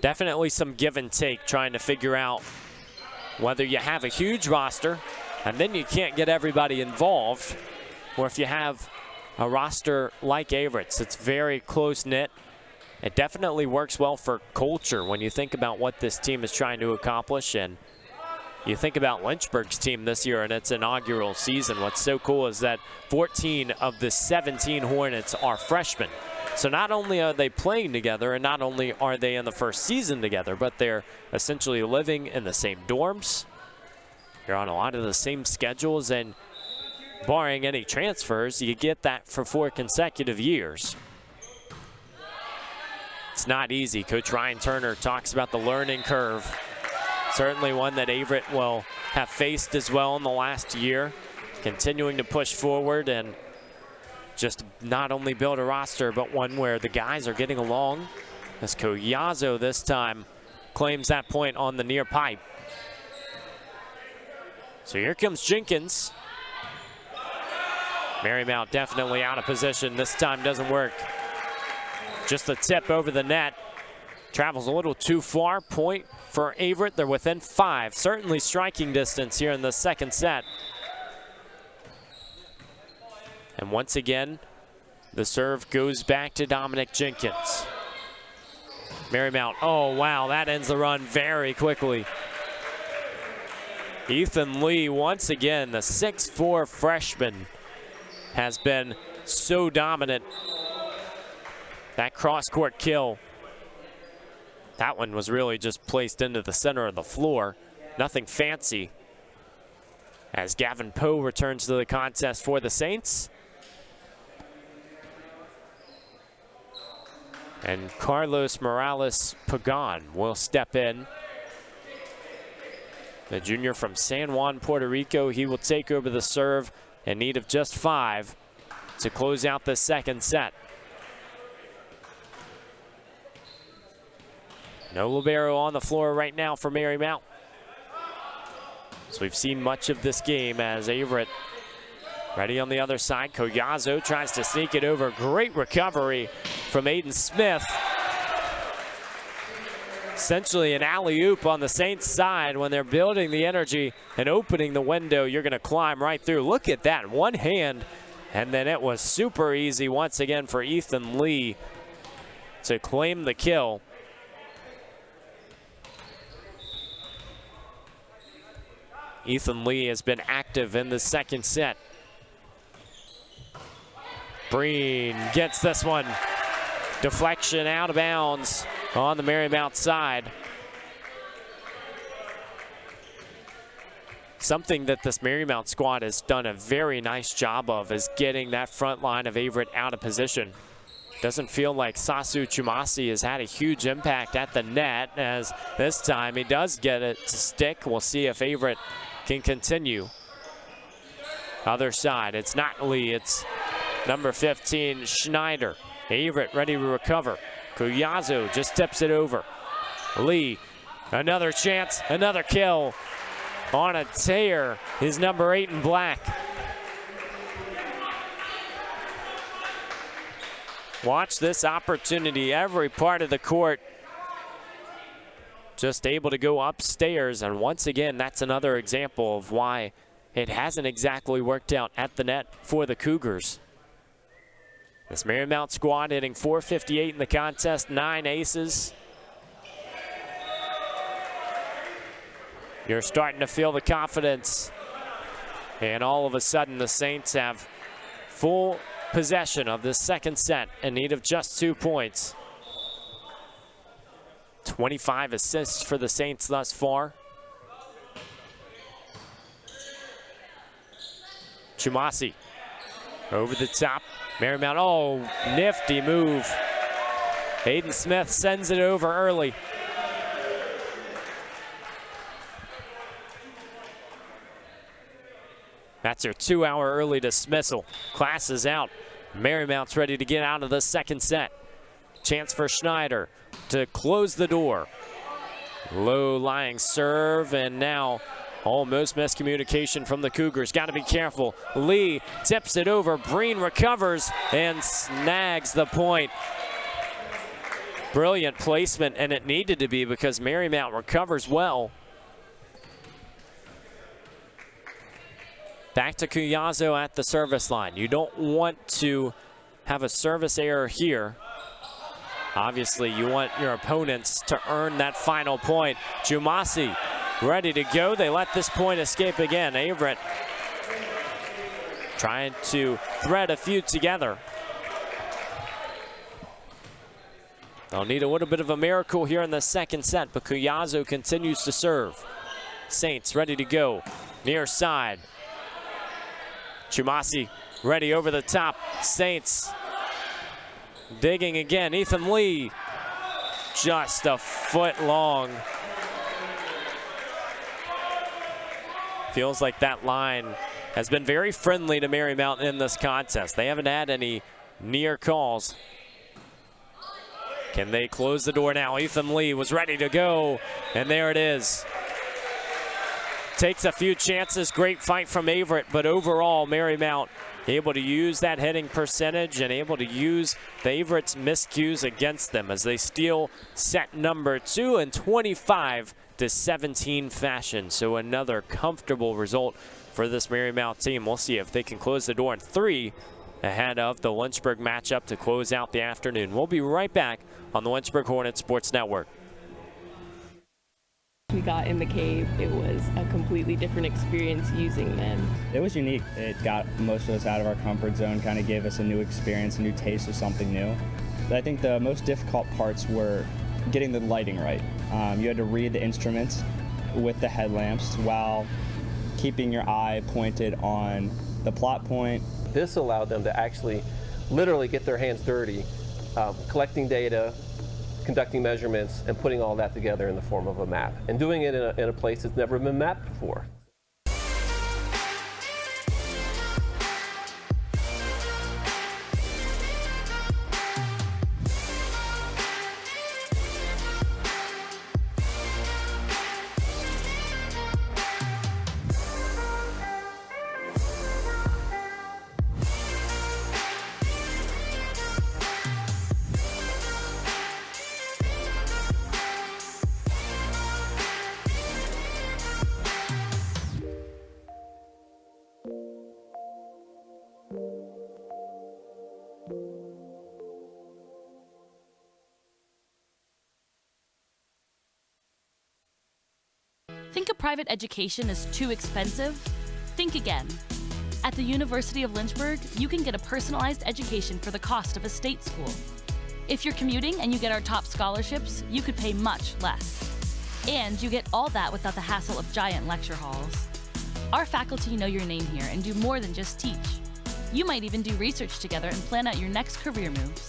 Definitely some give and take trying to figure out whether you have a huge roster and then you can't get everybody involved, or if you have a roster like Averett's. It's very close-knit. It definitely works well for culture when you think about what this team is trying to accomplish, and you think about Lynchburg's team this year in its inaugural season. What's so cool is that 14 of the 17 Hornets are freshmen. So not only are they playing together and not only are they in the first season together, but they're essentially living in the same dorms. They're on a lot of the same schedules, and barring any transfers, you get that for 4 consecutive years. It's not easy. Coach Ryan Turner talks about the learning curve. Certainly one that Averett will have faced as well in the last year, continuing to push forward and just not only build a roster, but one where the guys are getting along. As Collazo this time claims that point on the near pipe. So here comes Jenkins. Marymount definitely out of position. This time doesn't work. Just the tip over the net. Travels a little too far. Point for Averett. They're within 5. Certainly striking distance here in the second set. And once again, the serve goes back to Dominic Jenkins. Marymount, oh wow, that ends the run very quickly. Ethan Lee, once again, the 6'4" freshman, has been so dominant. That cross-court kill, that one was really just placed into the center of the floor. Nothing fancy. As Gavin Poe returns to the contest for the Saints. And Carlos Morales Pagan will step in. The junior from San Juan, Puerto Rico. He will take over the serve in need of just 5 to close out the second set. No libero on the floor right now for Marymount. So we've seen much of this game as Averett ready on the other side. Collazo tries to sneak it over. Great recovery from Aiden Smith. Essentially an alley-oop on the Saints side when they're building the energy and opening the window. You're going to climb right through. Look at that, one hand, and then it was super easy once again for Ethan Lee to claim the kill. Ethan Lee has been active in the second set. Breen gets this one. Deflection out of bounds on the Marymount side. Something that this Marymount squad has done a very nice job of is getting that front line of Averett out of position. Doesn't feel like Sasu Chumasi has had a huge impact at the net, as this time he does get it to stick. We'll see if Averett can continue. Other side, it's not Lee, it's number 15, Schneider. Averett ready to recover. Collazo just tips it over. Lee, another chance, another kill on a tear. His number 8 in black. Watch this opportunity, every part of the court just able to go upstairs, and once again, that's another example of why it hasn't exactly worked out at the net for the Cougars. This Marymount squad hitting .458 in the contest, 9 aces. You're starting to feel the confidence, and all of a sudden the Saints have full possession of this second set in need of just 2 points. 25 assists for the Saints thus far. Chumasi Over the top, Marymount, oh, nifty move. Hayden Smith sends it over early. That's her 2-hour early dismissal. Class is out. Marymount's ready to get out of the second set. Chance for Schneider to close the door. Low-lying serve, and now almost miscommunication from the Cougars. Got to be careful. Lee tips it over. Breen recovers and snags the point. Brilliant placement, and it needed to be because Marymount recovers well. Back to Cuyazo at the service line. You don't want to have a service error here. Obviously, you want your opponents to earn that final point. Jumasi ready to go. They let this point escape again. Averett trying to thread a few together. They'll need a little bit of a miracle here in the second set, but Cuyazo continues to serve. Saints ready to go. Near side. Chumasi ready over the top. Saints digging again. Ethan Lee just a foot long. Feels like that line has been very friendly to Marymount in this contest. They haven't had any near calls. Can they close the door now? Ethan Lee was ready to go, and there it is. Takes a few chances, great fight from Averett, but overall Marymount able to use that hitting percentage and able to use the Averett's miscues against them as they steal set number 2 in 25-17 fashion. So another comfortable result for this Marymount team. We'll see if they can close the door in 3 ahead of the Lynchburg matchup to close out the afternoon. We'll be right back on the Lynchburg Hornets Sports Network. We got in the cave, it was a completely different experience using them. It was unique. It got most of us out of our comfort zone, kind of gave us a new experience, a new taste of something new. But I think the most difficult parts were getting the lighting right. You had to read the instruments with the headlamps while keeping your eye pointed on the plot point. This allowed them to actually literally get their hands dirty, collecting data, conducting measurements, and putting all that together in the form of a map, and doing it in a place that's never been mapped before. Think a private education is too expensive? Think again. At the University of Lynchburg, you can get a personalized education for the cost of a state school. If you're commuting and you get our top scholarships, you could pay much less. And you get all that without the hassle of giant lecture halls. Our faculty know your name here and do more than just teach. You might even do research together and plan out your next career moves.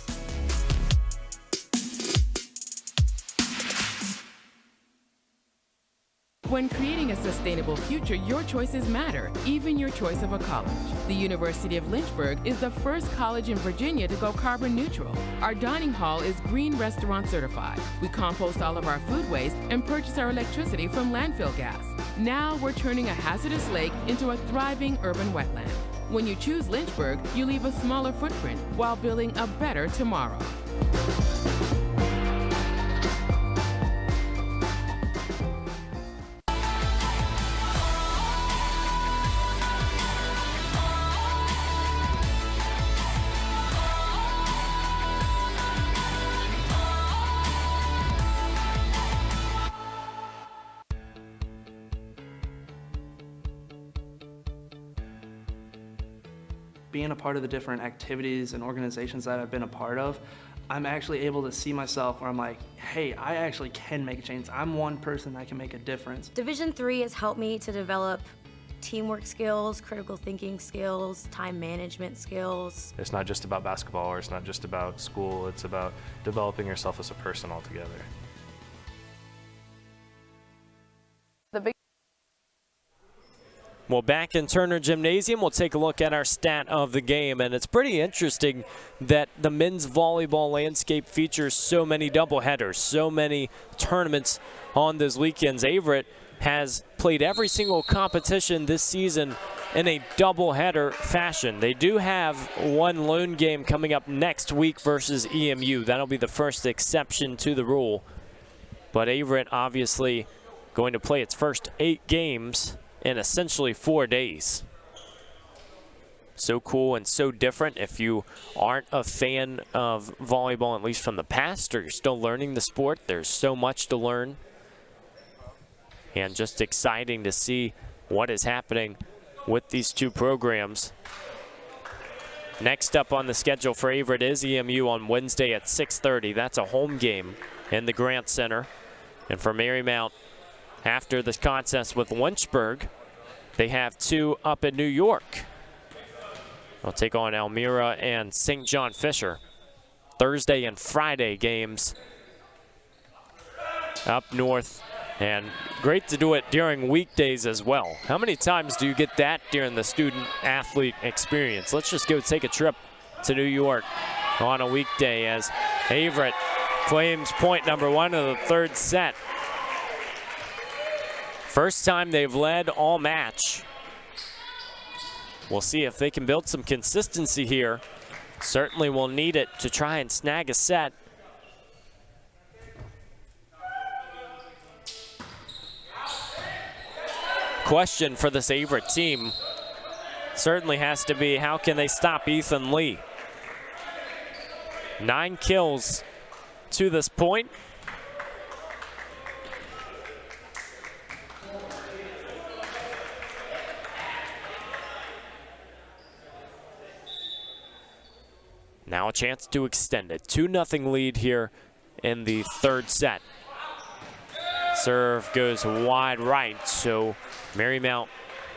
When creating a sustainable future, your choices matter, even your choice of a college. The University of Lynchburg is the first college in Virginia to go carbon neutral. Our dining hall is Green Restaurant certified. We compost all of our food waste and purchase our electricity from landfill gas. Now we're turning a hazardous lake into a thriving urban wetland. When you choose Lynchburg, you leave a smaller footprint while building a better tomorrow. Being a part of the different activities and organizations that I've been a part of, I'm actually able to see myself where I'm like, hey, I actually can make a change. I'm one person that can make a difference. Division III has helped me to develop teamwork skills, critical thinking skills, time management skills. It's not just about basketball, or it's not just about school, it's about developing yourself as a person altogether. Well, back in Turner Gymnasium, we'll take a look at our stat of the game, and it's pretty interesting that the men's volleyball landscape features so many doubleheaders, so many tournaments on those weekends. Averett has played every single competition this season in a doubleheader fashion. They do have one lone game coming up next week versus EMU. That'll be the first exception to the rule. But Averett obviously going to play its first 8 games in essentially 4 days. So cool and so different. If you aren't a fan of volleyball, at least from the past, or you're still learning the sport, there's so much to learn. And just exciting to see what is happening with these two programs. Next up on the schedule for Averett is EMU on Wednesday at 6:30. That's a home game in the Grant Center. And for Marymount, after this contest with Lynchburg, they have 2 up in New York. They'll take on Elmira and St. John Fisher. Thursday and Friday games up north, and great to do it during weekdays as well. How many times do you get that during the student-athlete experience? Let's just go take a trip to New York on a weekday as Averett claims point number 1 of the 3rd set. First time they've led all match. We'll see if they can build some consistency here. Certainly will need it to try and snag a set. Question for this Averett team certainly has to be, how can they stop Ethan Lee? 9 kills to this point. Now a chance to extend it. 2-0 lead here in the 3rd set. Serve goes wide right, so Marymount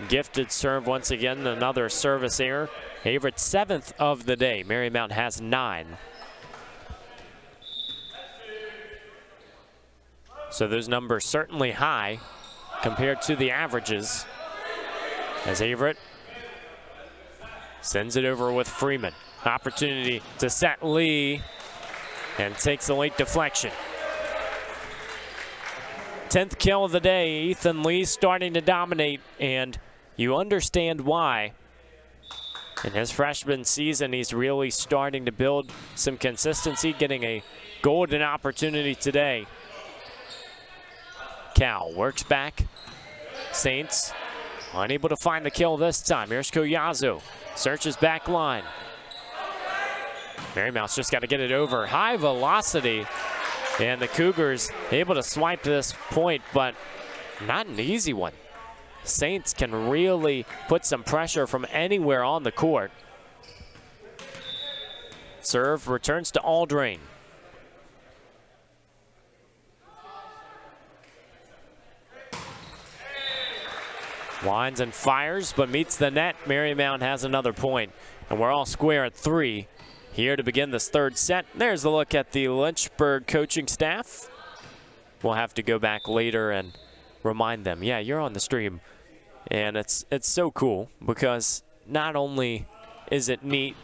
gifted serve once again. Another service error. Averett 7th of the day. Marymount has 9. So those numbers certainly high compared to the averages, as Averett sends it over with Freeman. Opportunity to set Lee, and takes a late deflection. 10th kill of the day. Ethan Lee starting to dominate, and you understand why. In his freshman season, he's really starting to build some consistency, getting a golden opportunity today. Cal works back. Saints unable to find the kill this time. Here's Koyazo. Searches back line. Marymount's just got to get it over. High velocity. And the Cougars able to swipe this point, but not an easy one. Saints can really put some pressure from anywhere on the court. Serve returns to Aldrain. Winds and fires, but meets the net. Marymount has another point, and we're all square at 3 here to begin this 3rd set. There's a look at the Lynchburg coaching staff. We'll have to go back later and remind them, yeah, you're on the stream. And it's so cool because not only is it neat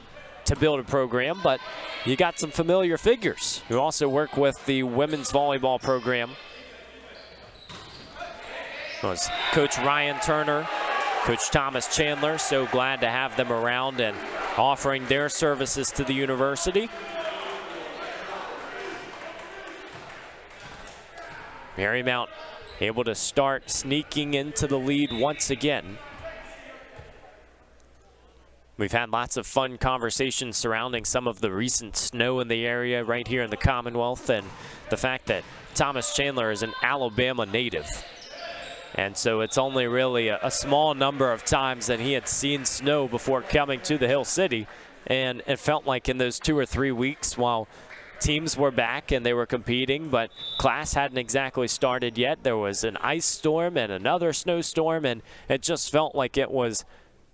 to build a program, but you got some familiar figures who also work with the women's volleyball program. It was Coach Ryan Turner, Coach Thomas Chandler, so glad to have them around and offering their services to the university. Marymount able to start sneaking into the lead once again. We've had lots of fun conversations surrounding some of the recent snow in the area right here in the Commonwealth, and the fact that Thomas Chandler is an Alabama native. And so it's only really a small number of times that he had seen snow before coming to the Hill City. And it felt like in those 2 or 3 weeks while teams were back and they were competing, but class hadn't exactly started yet. There was an ice storm and another snowstorm, and it just felt like it was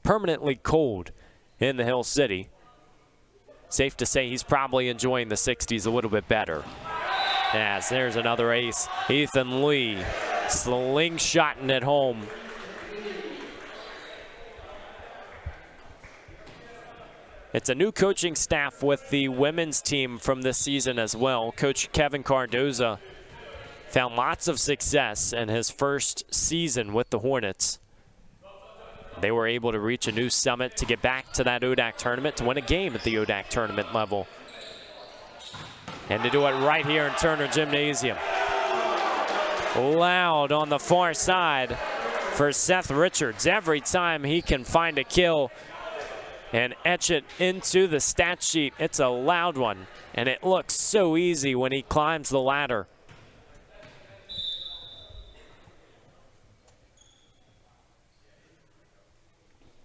permanently cold in the Hill City. Safe to say he's probably enjoying the 60s a little bit better. As there's another ace, Ethan Lee slingshotting it home. It's a new coaching staff with the women's team from this season as well. Coach Kevin Cardoza found lots of success in his first season with the Hornets. They were able to reach a new summit to get back to that ODAC tournament, to win a game at the ODAC tournament level. And to do it right here in Turner Gymnasium. Loud on the far side for Seth Richards. Every time he can find a kill and etch it into the stat sheet, it's a loud one. And it looks so easy when he climbs the ladder.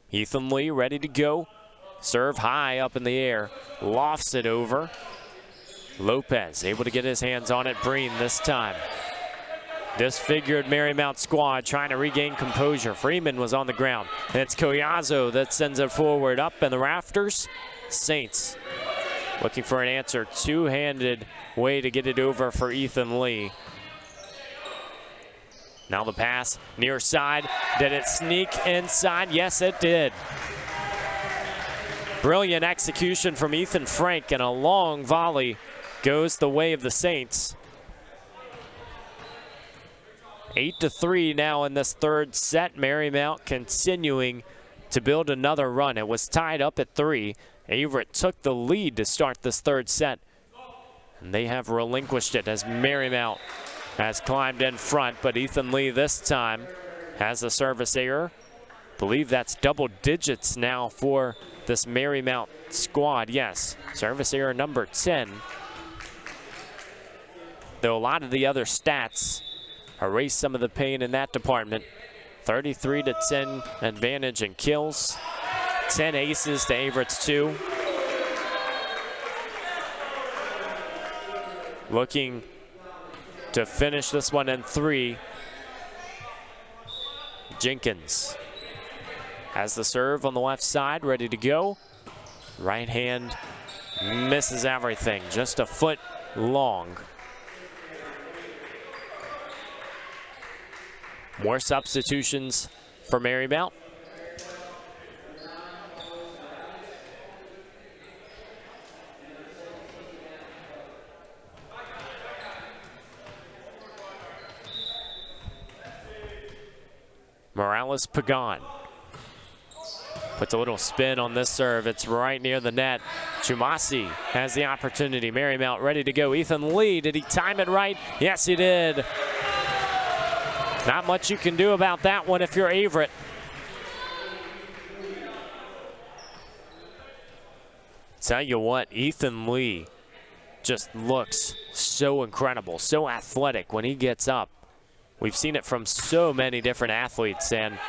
Ethan Lee ready to go. Serve high up in the air. Lofts it over. Lopez able to get his hands on it. Breen this time. Disfigured Marymount squad trying to regain composure. Freeman was on the ground. And it's Collazo that sends it forward up in the rafters. Saints looking for an answer. Two-handed way to get it over for Ethan Lee. Now the pass near side. Did it sneak inside? Yes, it did. Brilliant execution from Ethan Frank, and a long volley goes the way of the Saints. 8-3 now in this third set. Marymount continuing to build another run. It was tied up at 3. Averett took the lead to start this third set, and they have relinquished it as Marymount has climbed in front, but Ethan Lee this time has a service error. Believe that's double digits now for this Marymount squad. Yes, service error number 10. Though a lot of the other stats erase some of the pain in that department. 33-10 advantage in kills. 10 aces to Averett's 2. Looking to finish this one in 3. Jenkins has the serve on the left side, ready to go. Right hand misses everything, just a foot long. More substitutions for Marymount. Morales Pagan puts a little spin on this serve. It's right near the net. Chumasi has the opportunity. Marymount ready to go. Ethan Lee, did he time it right? Yes, he did. Not much you can do about that one if you're Averett. Tell you what, Ethan Lee just looks so incredible, so athletic when he gets up. We've seen it from so many different athletes, and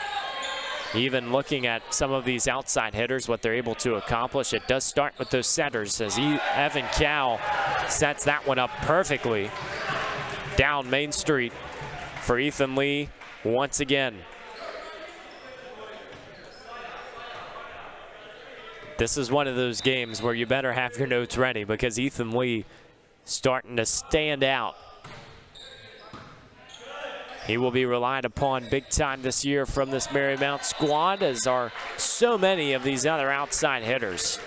even looking at some of these outside hitters, what they're able to accomplish, it does start with those setters as Evan Cow sets that one up perfectly down Main Street for Ethan Lee once again. This is one of those games where you better have your notes ready, because Ethan Lee starting to stand out. He will be relied upon big time this year from this Marymount squad, as are so many of these other outside hitters.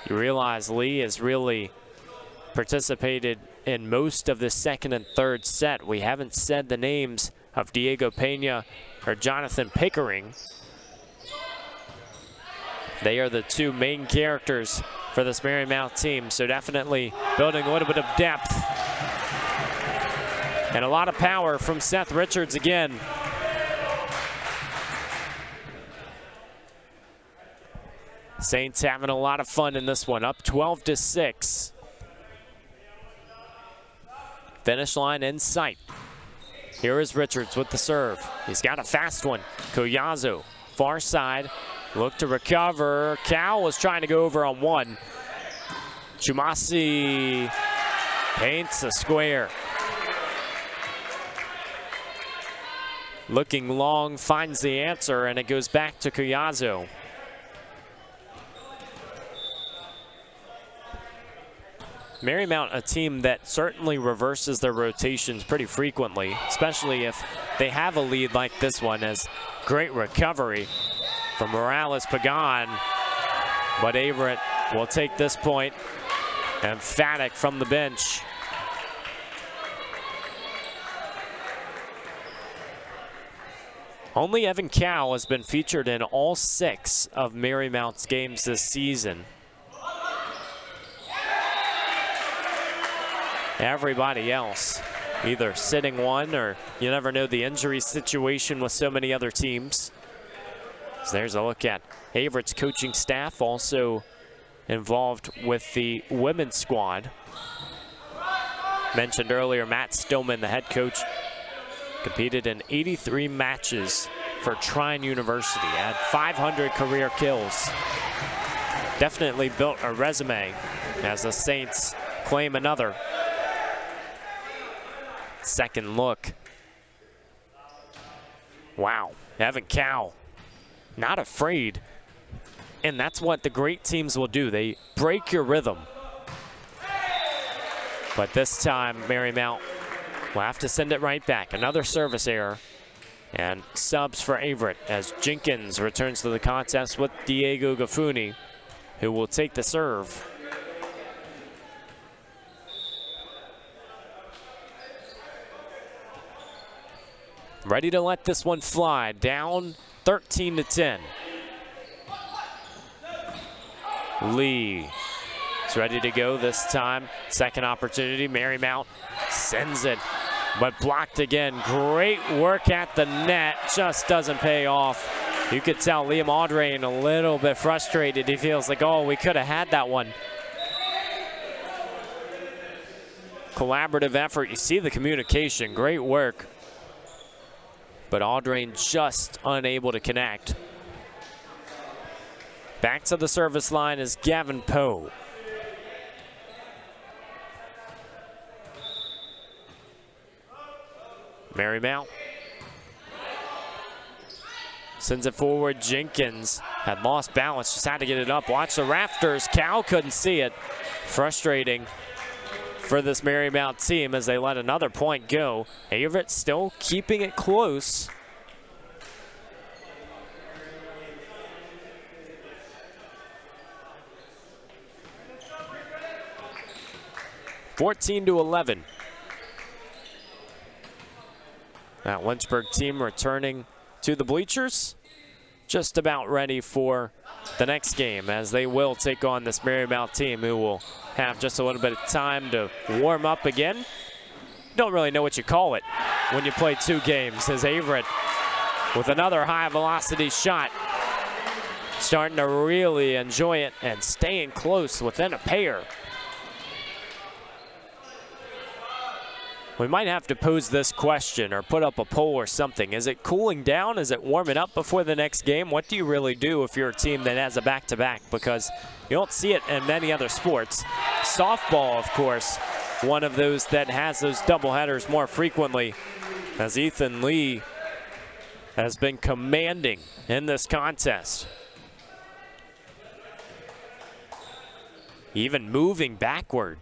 You realize Lee has really participated in most of the second and third set. We haven't said the names of Diego Pena or Jonathan Pickering. They are the two main characters for this Marymount team, so definitely building a little bit of depth. And a lot of power from Seth Richards again. Saints having a lot of fun in this one, up 12-6. Finish line in sight. Here is Richards with the serve. He's got a fast one. Collazo, far side. Look to recover. Cal was trying to go over on one. Chumasi paints a square. Looking long, finds the answer, and it goes back to Cuyazo. Marymount, a team that certainly reverses their rotations pretty frequently, especially if they have a lead like this one, as great recovery from Morales-Pagan. But Averett will take this point. Emphatic from the bench. Only Evan Cow has been featured in all 6 of Marymount's games this season. Everybody else either sitting one, or you never know the injury situation with so many other teams. So there's a look at Averett's coaching staff, also involved with the women's squad. Mentioned earlier, Matt Stillman, the head coach, competed in 83 matches for Trine University, had 500 career kills. Definitely built a resume as the Saints claim another. Second look. Wow, Evan Cow, not afraid. And that's what the great teams will do. They break your rhythm. But this time, Marymount will have to send it right back. Another service error. And subs for Averett as Jenkins returns to the contest with Diego Gafuni, who will take the serve. Ready to let this one fly, down 13-10. Lee is ready to go this time. Second opportunity, Marymount sends it, but blocked again. Great work at the net, just doesn't pay off. You could tell Liam Audrain a little bit frustrated. He feels like, oh, we could have had that one. Collaborative effort, you see the communication, great work. But Audrain just unable to connect. Back to the service line is Gavin Poe. Marymount sends it forward. Jenkins had lost balance, just had to get it up. Watch the rafters. Cal couldn't see it. Frustrating for this Marymount team as they let another point go. Averett still keeping it close. (14-11). That Lynchburg team returning to the bleachers, just about ready for the next game, as they will take on this Marymount team, who will have just a little bit of time to warm up again. Don't really know what you call it when you play 2 games, as Averett with another high velocity shot, starting to really enjoy it and staying close within a pair. We might have to pose this question or put up a poll or something. Is it cooling down? Is it warming up before the next game? What do you really do if you're a team that has a back-to-back? Because you don't see it in many other sports. Softball, of course, one of those that has those doubleheaders more frequently, as Ethan Lee has been commanding in this contest. Even moving backward.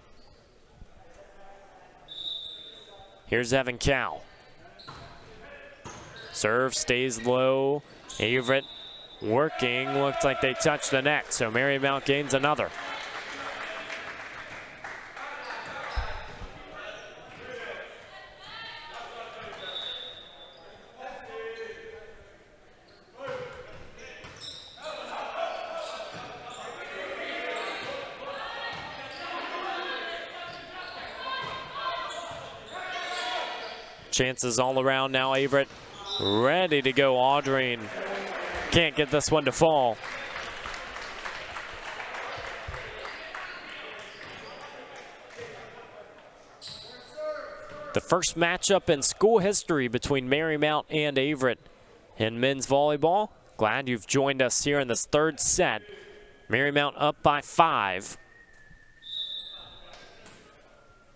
Here's Evan Cow. Serve stays low. Averett working. Looks like they touched the net, so Marymount gains another. Chances all around now. Averett ready to go. Audrain can't get this one to fall. The first matchup in school history between Marymount and Averett in men's volleyball. Glad you've joined us here in this third set. Marymount up by 5.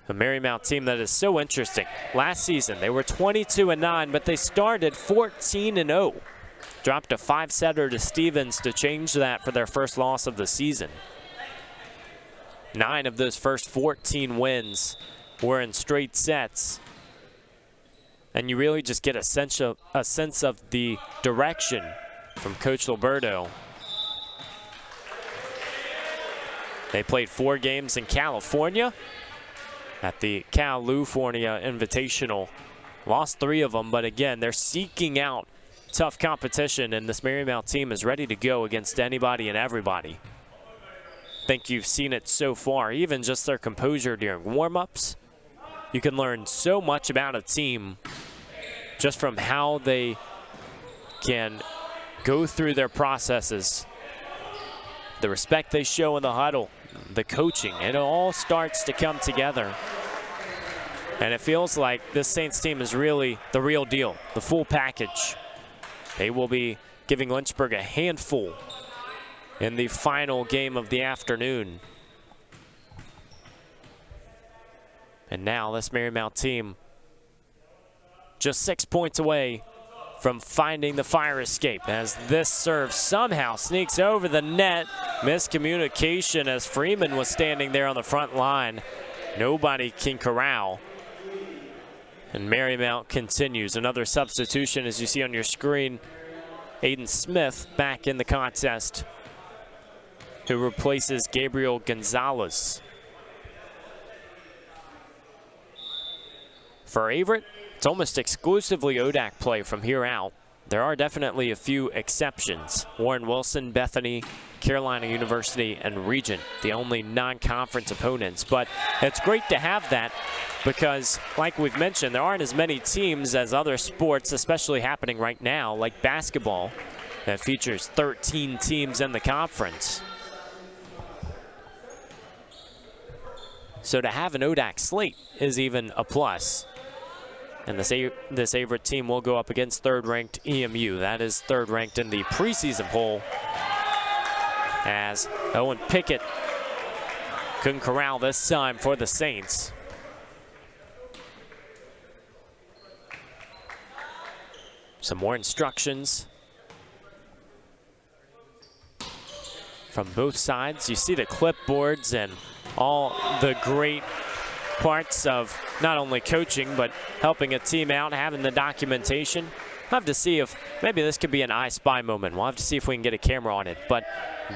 A Marymount team that is so interesting. Last season, they were 22-9, but they started 14-0. Dropped a 5-setter to Stevens to change that for their first loss of the season. 9 of those first 14 wins were in straight sets. And you really just get a sense of the direction from Coach Liberto. They played 4 games in California at the California Invitational. Lost 3 of them, but again, they're seeking out tough competition, and this Marymount team is ready to go against anybody and everybody. Think you've seen it so far, even just their composure during warm-ups. You can learn so much about a team just from how they can go through their processes, the respect they show in the huddle, the coaching. It all starts to come together. And it feels like this Saints team is really the real deal, the full package. They will be giving Lynchburg a handful in the final game of the afternoon. And now this Marymount team just 6 points away from finding the fire escape as this serve somehow sneaks over the net. Miscommunication as Freeman was standing there on the front line. Nobody can corral. And Marymount continues. Another substitution, as you see on your screen. Aiden Smith back in the contest, who replaces Gabriel Gonzalez. For Averett, it's almost exclusively ODAC play from here out. There are definitely a few exceptions. Warren Wilson, Bethany, Carolina University, and Regent, the only non-conference opponents. But it's great to have that because, like we've mentioned, there aren't as many teams as other sports, especially happening right now, like basketball, that features 13 teams in the conference. So to have an ODAC slate is even a plus. And this Averett team will go up against third-ranked EMU. That is third-ranked in the preseason poll, as Owen Pickett couldn't corral this time for the Saints. Some more instructions from both sides. You see the clipboards and all the great parts of not only coaching, but helping a team out, having the documentation. We'll have to see if maybe this could be an I Spy moment. We'll have to see if we can get a camera on it. But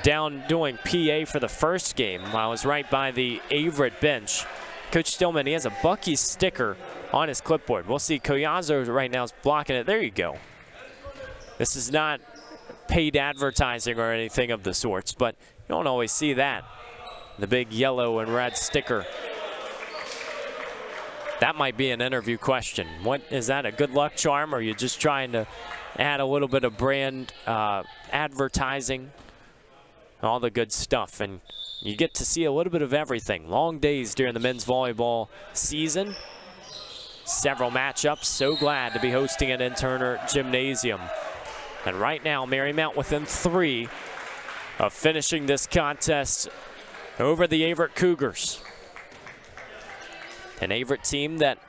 down doing PA for the first game, I was right by the Averett bench. Coach Stillman, he has a Bucky sticker on his clipboard. We'll see Collazo right now is blocking it. There you go. This is not paid advertising or anything of the sorts, but you don't always see that. The big yellow and red sticker. That might be an interview question. What is that, a good luck charm, or are you just trying to add a little bit of brand advertising? All the good stuff, and you get to see a little bit of everything. Long days during the men's volleyball season. Several matchups. So glad to be hosting it in Turner Gymnasium. And right now, Marymount within 3 of finishing this contest over the Averett Cougars. An Averett team that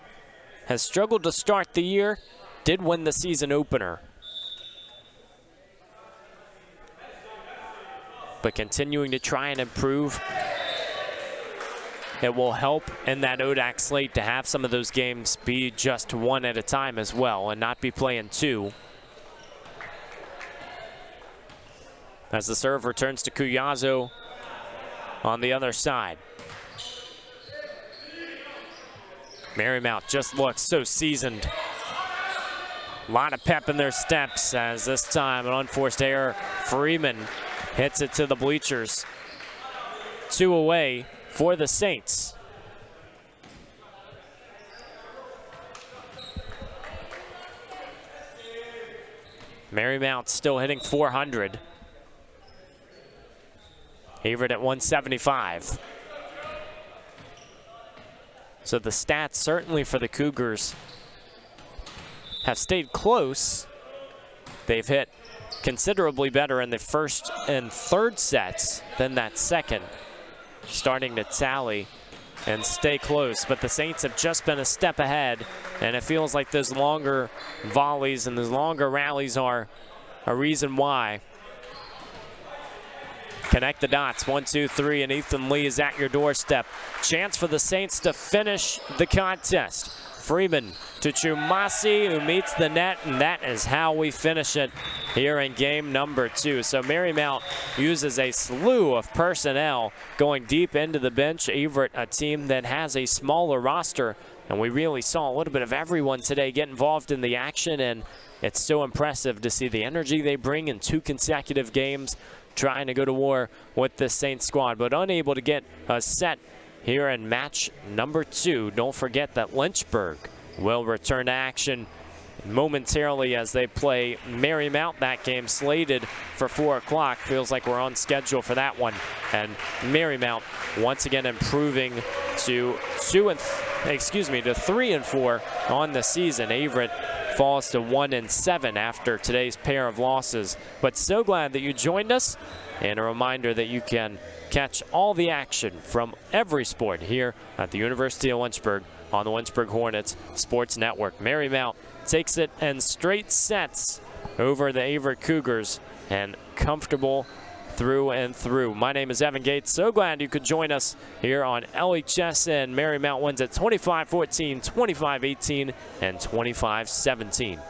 has struggled to start the year, did win the season opener. But continuing to try and improve. It will help in that ODAC slate to have some of those games be just 1 at a time as well and not be playing 2. As the serve returns to Collazo on the other side. Marymount just looks so seasoned. A lot of pep in their steps as this time an unforced error. Freeman hits it to the bleachers. 2 away for the Saints. Marymount still hitting 400. Averett at 175. So the stats certainly for the Cougars have stayed close. They've hit considerably better in the first and third sets than that second. Starting to tally and stay close, but the Saints have just been a step ahead, and it feels like those longer volleys and those longer rallies are a reason why. Connect the dots, 1, 2, 3, and Ethan Lee is at your doorstep. Chance for the Saints to finish the contest. Freeman to Chumasi, who meets the net, and that is how we finish it here in game number 2. So Marymount uses a slew of personnel going deep into the bench. Averett, a team that has a smaller roster, and we really saw a little bit of everyone today get involved in the action, and it's so impressive to see the energy they bring in 2 consecutive games, trying to go to war with this Saints squad, but unable to get a set here in match number 2. Don't forget that Lynchburg will return to action momentarily as they play Marymount. That game slated for 4 o'clock. Feels like we're on schedule for that one. And Marymount once again improving to 3 and 4 on the season. Averett falls to 1 and 7 after today's pair of losses. But so glad that you joined us, and a reminder that you can catch all the action from every sport here at the University of Lynchburg on the Lynchburg Hornets Sports Network. Marymount takes it in straight sets over the Averett Cougars, and comfortable through and through. My name is Evan Gates. So glad you could join us here on LHS, and Marymount wins at 25-14, 25-18, and 25-17.